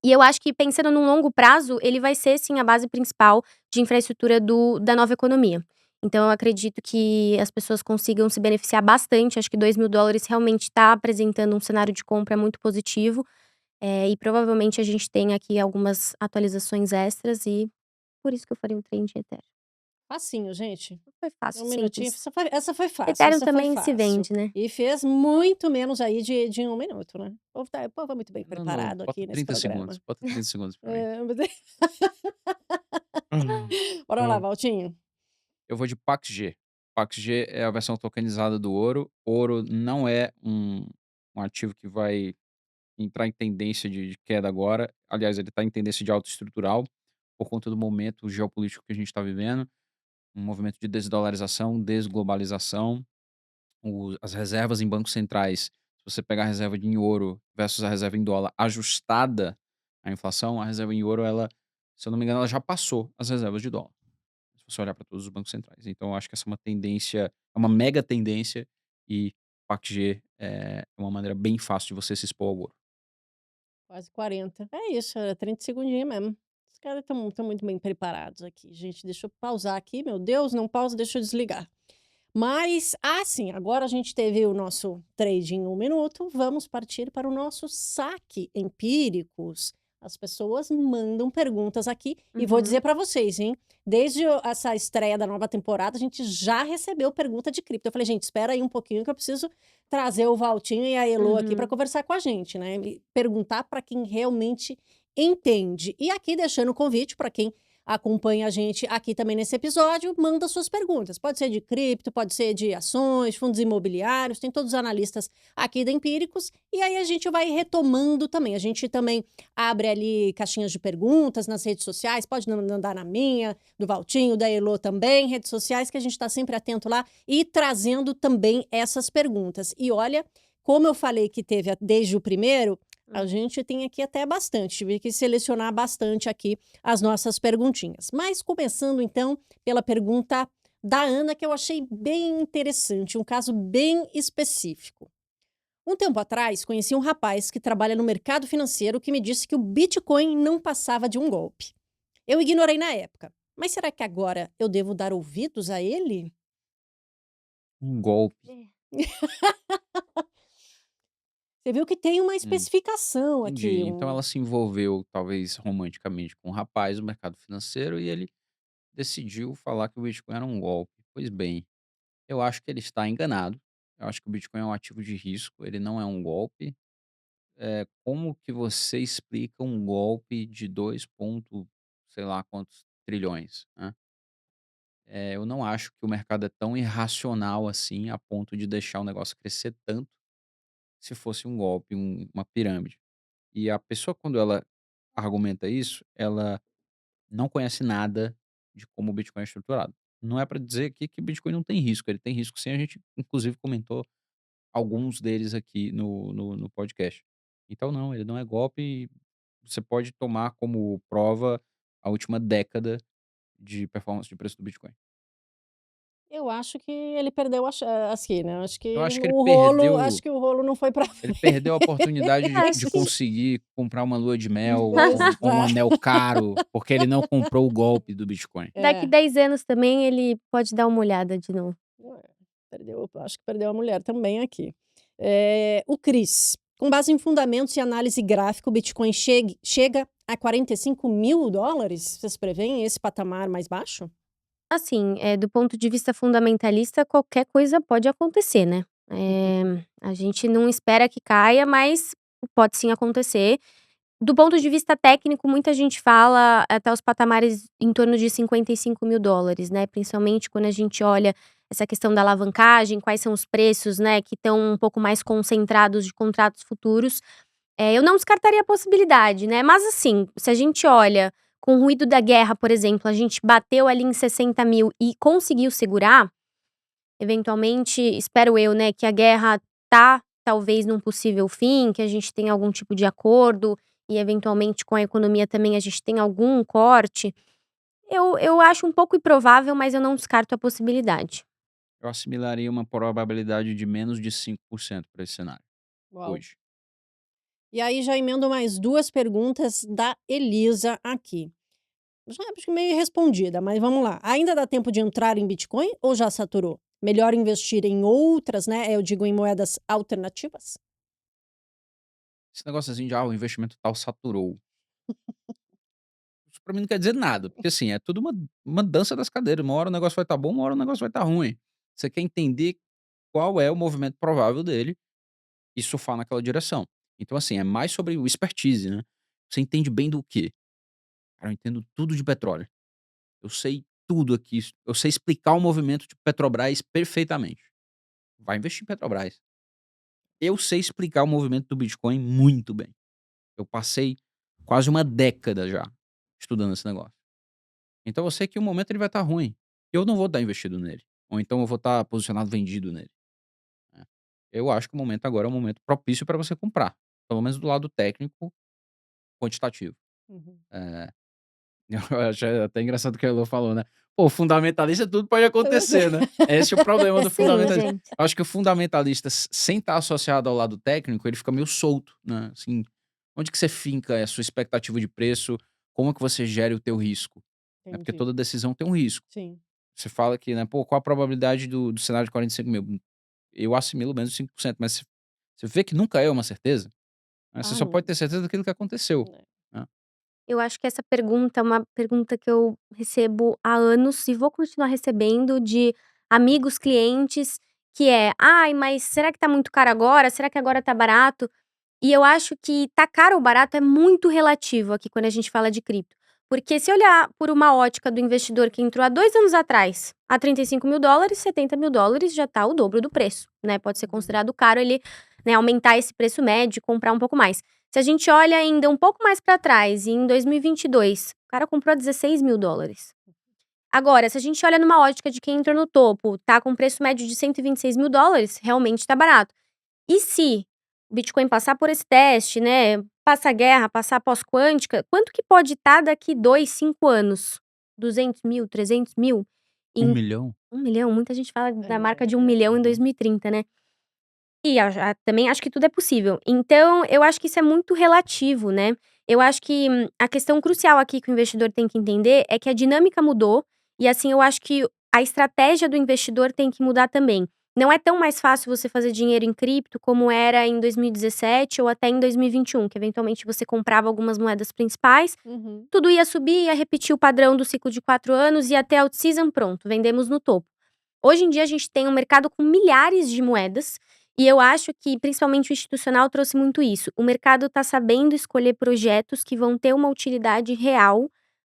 E eu acho que pensando num longo prazo, ele vai ser sim a base principal de infraestrutura da nova economia. Então eu acredito que as pessoas consigam se beneficiar bastante, acho que $2.000 realmente está apresentando um cenário de compra muito positivo, e provavelmente a gente tem aqui algumas atualizações extras e por isso que eu faria um trade em Ethereum. Facinho, gente. Foi fácil, 1 minutinho. simples. Essa foi fácil, Ethereum essa foi também se fácil. vende, né. E fez muito menos aí de 1 minuto, né? O povo é muito bem Não, não, preparado bota aqui nesse 30 segundos, programa. bota 30 segundos pra mim. É, mas Hum. Bora lá, Hum. Valtinho. Eu vou de PAXG. PAXG é a versão tokenizada do ouro. Ouro não é um ativo que vai entrar em tendência de queda agora. Aliás, ele está em tendência de alta estrutural, por conta do momento geopolítico que a gente está vivendo, um movimento de desdolarização, desglobalização. As reservas em bancos centrais, se você pegar a reserva em ouro versus a reserva em dólar ajustada à inflação, a reserva em ouro, ela, se eu não me engano, ela já passou as reservas de dólar, se você olhar para todos os bancos centrais. Então eu acho que essa é uma tendência, é uma mega tendência, e PACG é uma maneira bem fácil de você se expor ao ouro. Quase 40. É isso, era 30 segundinhos mesmo. Os caras estão muito bem preparados aqui. Gente, deixa eu pausar aqui. Meu Deus, não pausa, deixa eu desligar. Mas, sim, agora a gente teve o nosso trade em 1 minuto, vamos partir para o nosso saque empíricos. As pessoas mandam perguntas aqui e vou Uhum. dizer para vocês, hein, desde essa estreia da nova temporada, a gente já recebeu pergunta de cripto. Eu falei: "Gente, espera aí um pouquinho que eu preciso trazer o Valtinho e a Elo aqui para Uhum. conversar com a gente, né, e perguntar para quem realmente entende". E aqui deixando o convite para quem acompanha a gente aqui também nesse episódio, manda suas perguntas. Pode ser de cripto, pode ser de ações, fundos imobiliários, tem todos os analistas aqui da Empíricos. E aí a gente vai retomando também. A gente também abre ali caixinhas de perguntas nas redes sociais, pode mandar na minha, do Valtinho, da Elo também, redes sociais, que a gente está sempre atento lá e trazendo também essas perguntas. E olha, como eu falei que teve desde o primeiro, a Hum. gente tem aqui até bastante, tive que selecionar bastante aqui as nossas perguntinhas. Mas começando então pela pergunta da Ana, que eu achei bem interessante, um caso bem específico. Um tempo atrás, conheci um rapaz que trabalha no mercado financeiro que me disse que o Bitcoin não passava de um golpe. Eu ignorei na época, mas será que agora eu devo dar ouvidos a ele? Um golpe. É. Você viu que tem uma Hum, especificação aqui, entendi. Então ela se envolveu, talvez romanticamente, com um rapaz do mercado financeiro e ele decidiu falar que o Bitcoin era um golpe. Pois bem, eu acho que ele está enganado. Eu acho que o Bitcoin é um ativo de risco, ele não é um golpe. Como que você explica um golpe de 2 ponto sei lá quantos trilhões, né? Eu não acho que o mercado é tão irracional assim, a ponto de deixar o negócio crescer tanto, se fosse um golpe, uma pirâmide. E a pessoa, quando ela argumenta isso, ela não conhece nada de como o Bitcoin é estruturado. Não é para dizer aqui que o Bitcoin não tem risco, ele tem risco sim, a gente inclusive comentou alguns deles aqui no podcast. Então não, ele não é golpe. Você pode tomar como prova a última década de performance de preço do Bitcoin. Eu acho que ele perdeu assim, né, acho Eu que acho que o rolo acho que o rolo não foi pra ele frente. perdeu a oportunidade de Acho que conseguir comprar uma lua de mel com um Exato. anel caro, porque ele não comprou o golpe do Bitcoin. daqui É. 10 anos também ele pode dar uma olhada de novo. Perdeu, acho que perdeu a mulher também aqui. O Cris, com base em fundamentos e análise gráfica, o Bitcoin chega a $45.000? Vocês preveem esse patamar mais baixo? Assim, do ponto de vista fundamentalista, qualquer coisa pode acontecer, né. A gente não espera que caia, mas pode sim acontecer. Do ponto de vista técnico, muita gente fala até os patamares em torno de $55.000, né, principalmente quando a gente olha essa questão da alavancagem, quais são os preços, né, que estão um pouco mais concentrados de contratos futuros. Eu não descartaria a possibilidade, né, mas assim, se a gente olha com o ruído da guerra, por exemplo, a gente bateu ali em 60.000 e conseguiu segurar, eventualmente, espero eu, né, que a guerra tá talvez num possível fim, que a gente tenha algum tipo de acordo e eventualmente com a economia também a gente tenha algum corte. Eu acho um pouco improvável, mas eu não descarto a possibilidade. Eu assimilaria uma probabilidade de menos de 5% para esse cenário, Uau. hoje. E aí já emendo mais 2 perguntas da Elisa aqui. Já acho que meio respondida, mas vamos lá. Ainda dá tempo de entrar em Bitcoin ou já saturou? Melhor investir em outras, né, eu digo em moedas alternativas? Esse negócio assim de: o investimento tal saturou". Isso pra mim não quer dizer nada, porque assim, é tudo uma dança das cadeiras, uma hora o negócio vai estar bom, uma hora o negócio vai estar ruim. Você quer entender qual é o movimento provável dele e surfar naquela direção. Então assim, é mais sobre o expertise, né. Você entende bem do quê? Cara, eu entendo tudo de petróleo. Eu sei tudo aqui, eu sei explicar o movimento de Petrobras perfeitamente. Vai investir em Petrobras. Eu sei explicar o movimento do Bitcoin muito bem. Eu passei quase uma década já estudando esse negócio. Então eu sei que o momento ele vai estar ruim. Eu não vou estar investido nele. Ou então eu vou estar posicionado vendido nele, né. Eu acho que o momento agora é um momento propício para você comprar. Pelo menos do lado técnico, quantitativo. Uhum. Eh, eu achei até engraçado o que a Elô falou, né. Pô, fundamentalista tudo pode acontecer, né. Esse é o problema do Sim, fundamentalista. gente. Eu acho que o fundamentalista sem estar associado ao lado técnico, ele fica meio solto, né, assim. Onde que você finca a sua expectativa de preço? Como é que você gere o teu risco? Né, porque Entendi. toda decisão tem um risco. Sim. você fala que, né, pô, qual a probabilidade do cenário de 45 mil? Eu assimilo menos de 5%, mas você vê que nunca é uma certeza, né, você Ah, só pode não. ter certeza daquilo que aconteceu, Né. né. Eu acho que essa pergunta é uma pergunta que eu recebo há anos e vou continuar recebendo de amigos, clientes, que é: "Ai, mas será que tá muito caro agora? Será que agora tá barato?". E eu acho que tá caro ou barato é muito relativo aqui quando a gente fala de cripto. Porque se olhar por uma ótica do investidor que entrou há 2 anos atrás, a $35.000, $70.000 já tá o dobro do preço, né, pode ser Uhum. considerado caro ele, né, aumentar esse preço médio e comprar um pouco mais. Se a gente olha ainda um pouco mais pra trás, e em 2022, o cara comprou a $16.000. Agora, se a gente olha numa ótica de quem entrou no topo, tá com preço médio de $126.000, realmente tá barato. E se o Bitcoin passar por esse teste, né, passa a guerra, passar a pós-quântica, quanto que pode estar daqui 2, 5 anos? 200.000, 300.000? 1.000.000? 1.000.000, muita gente fala da marca de 1.000.000 em Uhum. 2030, né. E também acho que tudo é possível. Então, eu acho que isso é muito relativo, né. Eu acho que a questão crucial aqui que o investidor tem que entender é que a dinâmica mudou, e assim, eu acho que a estratégia do investidor tem que mudar também. Não é tão mais fácil você fazer dinheiro em cripto como era em 2017 ou até em 2021, que eventualmente você comprava algumas moedas principais, Uhum. tudo ia subir, ia repetir o padrão do ciclo de 4 anos, e até out-season, pronto, vendemos no topo. Hoje em dia a gente tem um mercado com milhares de moedas, e eu acho que principalmente o institucional trouxe muito isso. O mercado está sabendo escolher projetos que vão ter uma utilidade real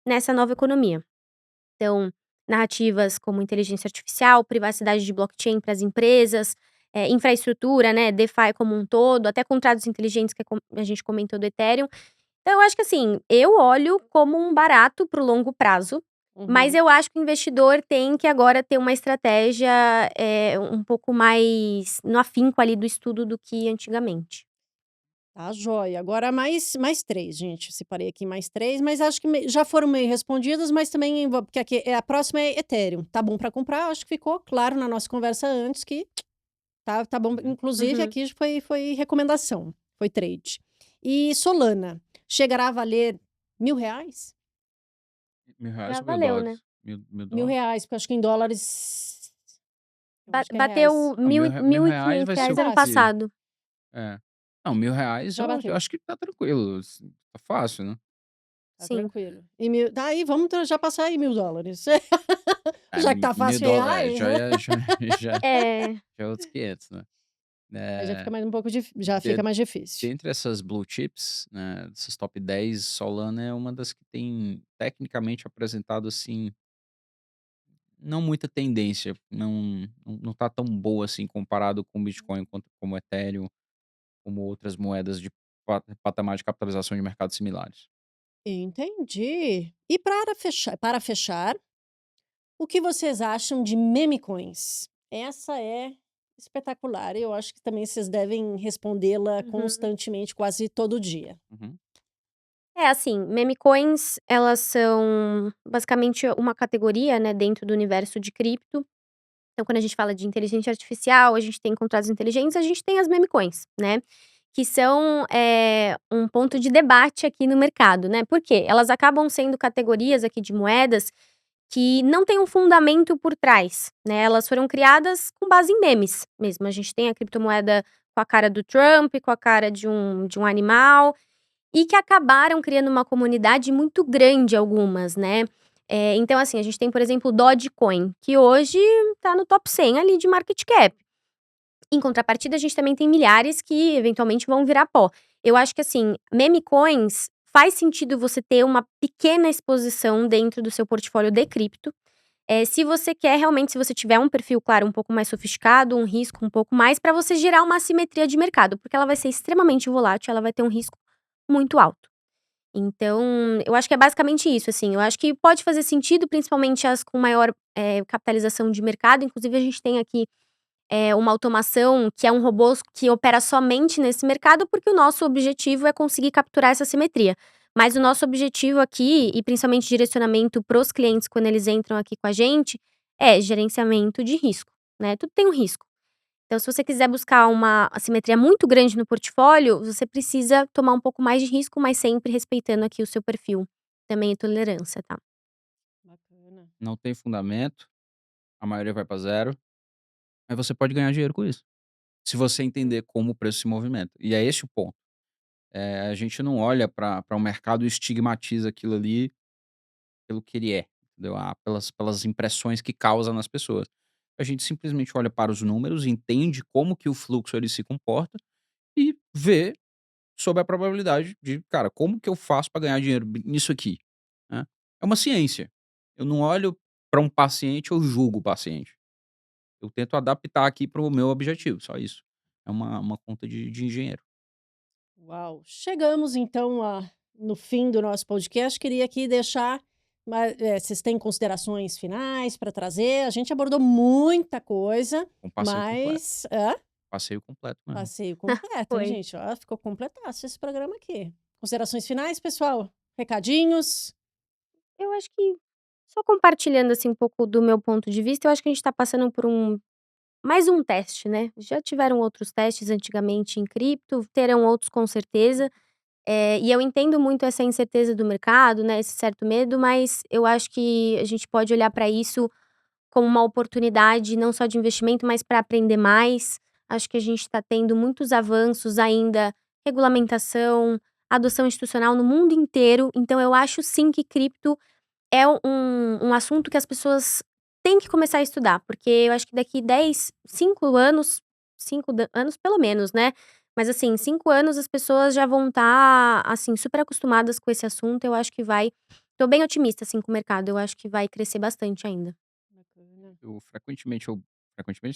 nessa nova economia. Então, narrativas como inteligência artificial, privacidade de blockchain para as empresas, infraestrutura, né, DeFi como um todo, até contratos inteligentes que a gente comentou do Ethereum. Então eu acho que assim, eu olho como um barato para o longo prazo, mas Uhum. eu acho que o investidor tem que agora ter uma estratégia, um pouco mais no afinco ali do estudo do que antigamente. Tá joia. Agora mais 3, gente. Separei aqui mais 3, mas acho que já foram meio respondidas, mas também porque aqui a próxima é Ethereum. Tá bom para comprar? Acho que ficou claro na nossa conversa antes que tá bom. Uhum. Inclusive Uhum. aqui foi recomendação, foi trade. E Solana, chegará a valer R$ 1.000? R$ 1.000 Já ou mil valeu, né. dólares? Mil Mil dólares? reais, porque eu acho que em dólares eu acho que é reais. Bateu Não, mil e mil mil e reais quinhentos vai ser Já reais o ano passa. que passado. é. Não, R$ 1.000 Já eu bateu. acho que tá tranquilo, assim, tá fácil, né. Tá Sim. tranquilo. E daí vamos já passar aí $1.000. É, Já que tá mil fácil em dólares reais, já né. é já É. já é outros 500, né. Aí já fica Eh, mais um pouco já fica de mais difícil. dentre essas blue chips, né, essas top 10, Solana é uma das que tem tecnicamente apresentado, assim, não muita tendência, não tá tão boa assim comparado com o Bitcoin, quanto como o Ethereum, como outras moedas de patamar de capitalização de mercado similares. Entendi. E para fechar, o que vocês acham de meme coins? Essa é espetacular, eu acho que também vocês devem respondê-la Uhum. constantemente, quase todo dia. Uhum. É, assim, meme coins, elas são basicamente uma categoria, né, dentro do universo de cripto. Então, quando a gente fala de inteligência artificial, a gente tem contratos inteligentes, a gente tem as meme coins, né, que são, um ponto de debate aqui no mercado, né. Por quê? Elas acabam sendo categorias aqui de moedas que não têm um fundamento por trás, né, elas foram criadas com base em memes mesmo. A gente tem a criptomoeda com a cara do Trump, com a cara de um animal, e que acabaram criando uma comunidade muito grande algumas, né. Então assim, a gente tem, por exemplo, o Dogecoin, que hoje tá no top 100 ali de market cap. Em contrapartida, a gente também tem milhares que eventualmente vão virar pó. Eu acho que assim, meme coins, faz sentido você ter uma pequena exposição dentro do seu portfólio de cripto. Se você quer realmente, se você tiver um perfil, claro, um pouco mais sofisticado, um risco um pouco mais, para você gerar uma assimetria de mercado, porque ela vai ser extremamente volátil, ela vai ter um risco muito alto. Então, eu acho que é basicamente isso, assim, eu acho que pode fazer sentido, principalmente as com maior, capitalização de mercado, inclusive a gente tem aqui, uma automação que é um robô que opera somente nesse mercado, porque o nosso objetivo é conseguir capturar essa simetria. Mas o nosso objetivo aqui, e principalmente direcionamento para os clientes quando eles entram aqui com a gente, é gerenciamento de risco, né, tudo tem um risco. Então, se você quiser buscar uma assimetria muito grande no portfólio, você precisa tomar um pouco mais de risco, mas sempre respeitando aqui o seu perfil, também e tolerância, tá? Bacana. Não tem fundamento, a maioria vai para zero, aí você pode ganhar dinheiro com isso, se você entender como o preço se movimenta. E é esse o ponto. A gente não olha para o mercado e estigmatiza aquilo ali pelo que ele é, entendeu? Pelas impressões que causa nas pessoas. A gente simplesmente olha para os números, entende como que o fluxo ele se comporta e vê sobre a probabilidade de, cara, como que eu faço para ganhar dinheiro nisso aqui, né? É uma ciência. Eu não olho para um paciente, eu julgo o paciente. Eu tento adaptar aqui para o meu objetivo, só isso. É uma conta de engenheiro. Uau! Chegamos então no fim do nosso podcast. Queria aqui deixar, vocês têm considerações finais para trazer? A gente abordou muita coisa, Um passeio completo. mas Passeio completo mesmo. passeio completo, hein, Foi. gente? Ó, ficou completaço esse programa aqui. Considerações finais, pessoal? Recadinhos? Eu acho que, só compartilhando, assim, um pouco do meu ponto de vista, eu acho que a gente tá passando por mais um teste, né. Já tiveram outros testes antigamente em cripto, terão outros com certeza, e eu entendo muito essa incerteza do mercado, né, esse certo medo, mas eu acho que a gente pode olhar para isso como uma oportunidade não só de investimento, mas para aprender mais. Acho que a gente está tendo muitos avanços ainda, regulamentação, adoção institucional no mundo inteiro, então eu acho sim que cripto é um assunto que as pessoas têm que começar a estudar, porque eu acho que daqui 10, 5 anos, 5 anos pelo menos, né, mas assim, 5 anos as pessoas já vão estar, assim, super acostumadas com esse assunto, eu acho que vai tô bem otimista, assim, com o mercado, eu acho que vai crescer bastante ainda. Bacana. Frequentemente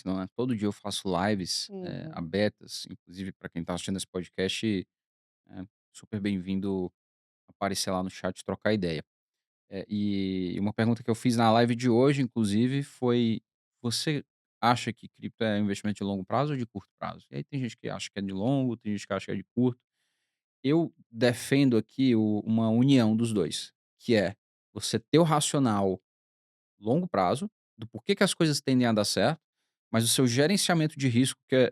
não, né, todo dia eu faço lives, Uhum. abertas, inclusive para quem tá assistindo esse podcast, super bem-vindo aparecer lá no chat e trocar ideia. E uma pergunta que eu fiz na live de hoje, inclusive, foi: "Você acha que cripto é um investimento de longo prazo ou de curto prazo?". E aí tem gente que acha que é de longo, tem gente que acha que é de curto. Eu defendo aqui uma união dos 2, que é você ter o racional longo prazo, do porquê que as coisas tendem a dar certo, mas o seu gerenciamento de risco, que é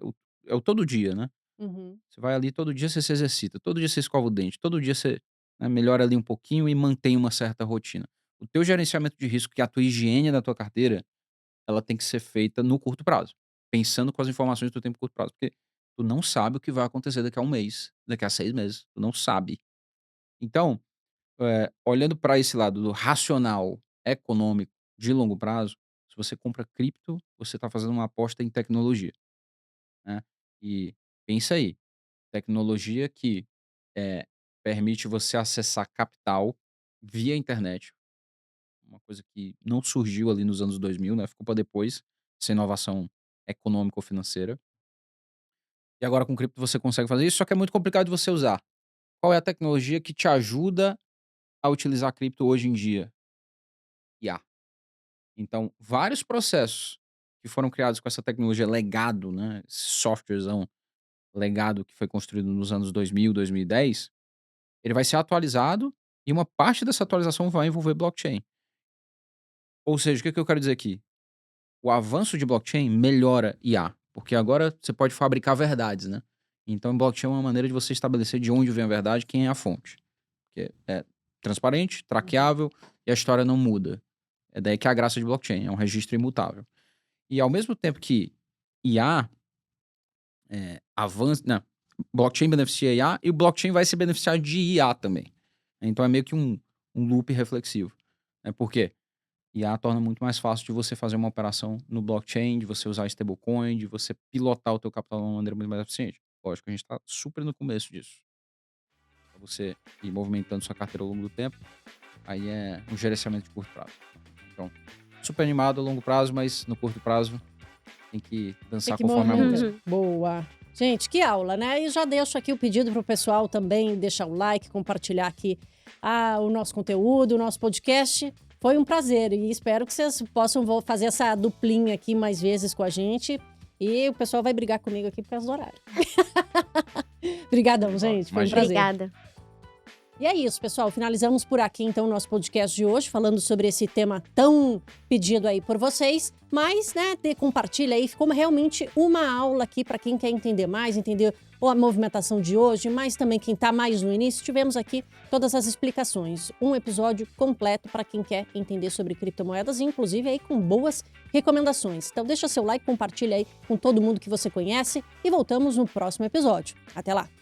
o todo dia, né. Uhum. Você vai ali, todo dia você se exercita, todo dia você escova o dente, todo dia você, né, melhora ali um pouquinho e mantém uma certa rotina. O teu gerenciamento de risco, que é a tua higiene da tua carteira, ela tem que ser feita no curto prazo, pensando com as informações do tempo curto prazo, porque tu não sabe o que vai acontecer daqui a um mês, daqui a 6 meses, tu não sabe. Então, olhando para esse lado do racional econômico de longo prazo, se você compra cripto, você está fazendo uma aposta em tecnologia, né. E pensa aí, tecnologia que, permite você acessar capital via internet, uma coisa que não surgiu ali nos anos 2000, né, ficou para depois, essa inovação econômico-financeira. E agora com cripto você consegue fazer isso, só que é muito complicado de você usar. Qual é a tecnologia que te ajuda a utilizar cripto hoje em dia? IA. Então, vários processos que foram criados com essa tecnologia legado, né, esse softwarezão legado que foi construído nos anos 2000, 2010, ele vai ser atualizado e uma parte dessa atualização vai envolver blockchain. Ou seja, o que que eu quero dizer aqui? O avanço de blockchain melhora IA, porque agora você pode fabricar verdades, né. Então blockchain é uma maneira de você estabelecer de onde vem a verdade, quem é a fonte. Que é transparente, Uhum. traqueável e a história não muda. É daí que é a graça de blockchain, é um registro imutável. E ao mesmo tempo que IA, avança, não, blockchain beneficia IA e o blockchain vai se beneficiar de IA também. Então é meio que um loop reflexivo, né, por quê? IA torna muito mais fácil de você fazer uma operação no blockchain, de você usar stablecoin, de você pilotar o teu capital de uma maneira muito mais eficiente. Lógico, a gente está super no começo disso. Pra você ir movimentando sua carteira ao longo do tempo, aí é um gerenciamento de curto prazo. Então, super animado a longo prazo, mas no curto prazo tem que Tem dançar que conforme a mover. música. Uhum. Boa. Gente, que aula, né? E já deixo aqui o pedido para o pessoal também deixar o like, compartilhar aqui o nosso conteúdo, o nosso podcast. Foi um prazer e espero que vocês possam fazer essa duplinha aqui mais vezes com a gente. E o pessoal vai brigar comigo aqui por causa do horário. Obrigadão, Ó, gente. Foi um imagina. prazer. Obrigada. E é isso, pessoal. Finalizamos por aqui, então, o nosso podcast de hoje, falando sobre esse tema tão pedido aí por vocês. Mas, né, compartilha aí, ficou realmente uma aula aqui para quem quer entender mais, entender a movimentação de hoje, mas também quem está mais no início. Tivemos aqui todas as explicações. Um episódio completo para quem quer entender sobre criptomoedas, inclusive aí com boas recomendações. Então deixa seu like, compartilha aí com todo mundo que você conhece e voltamos no próximo episódio. Até lá!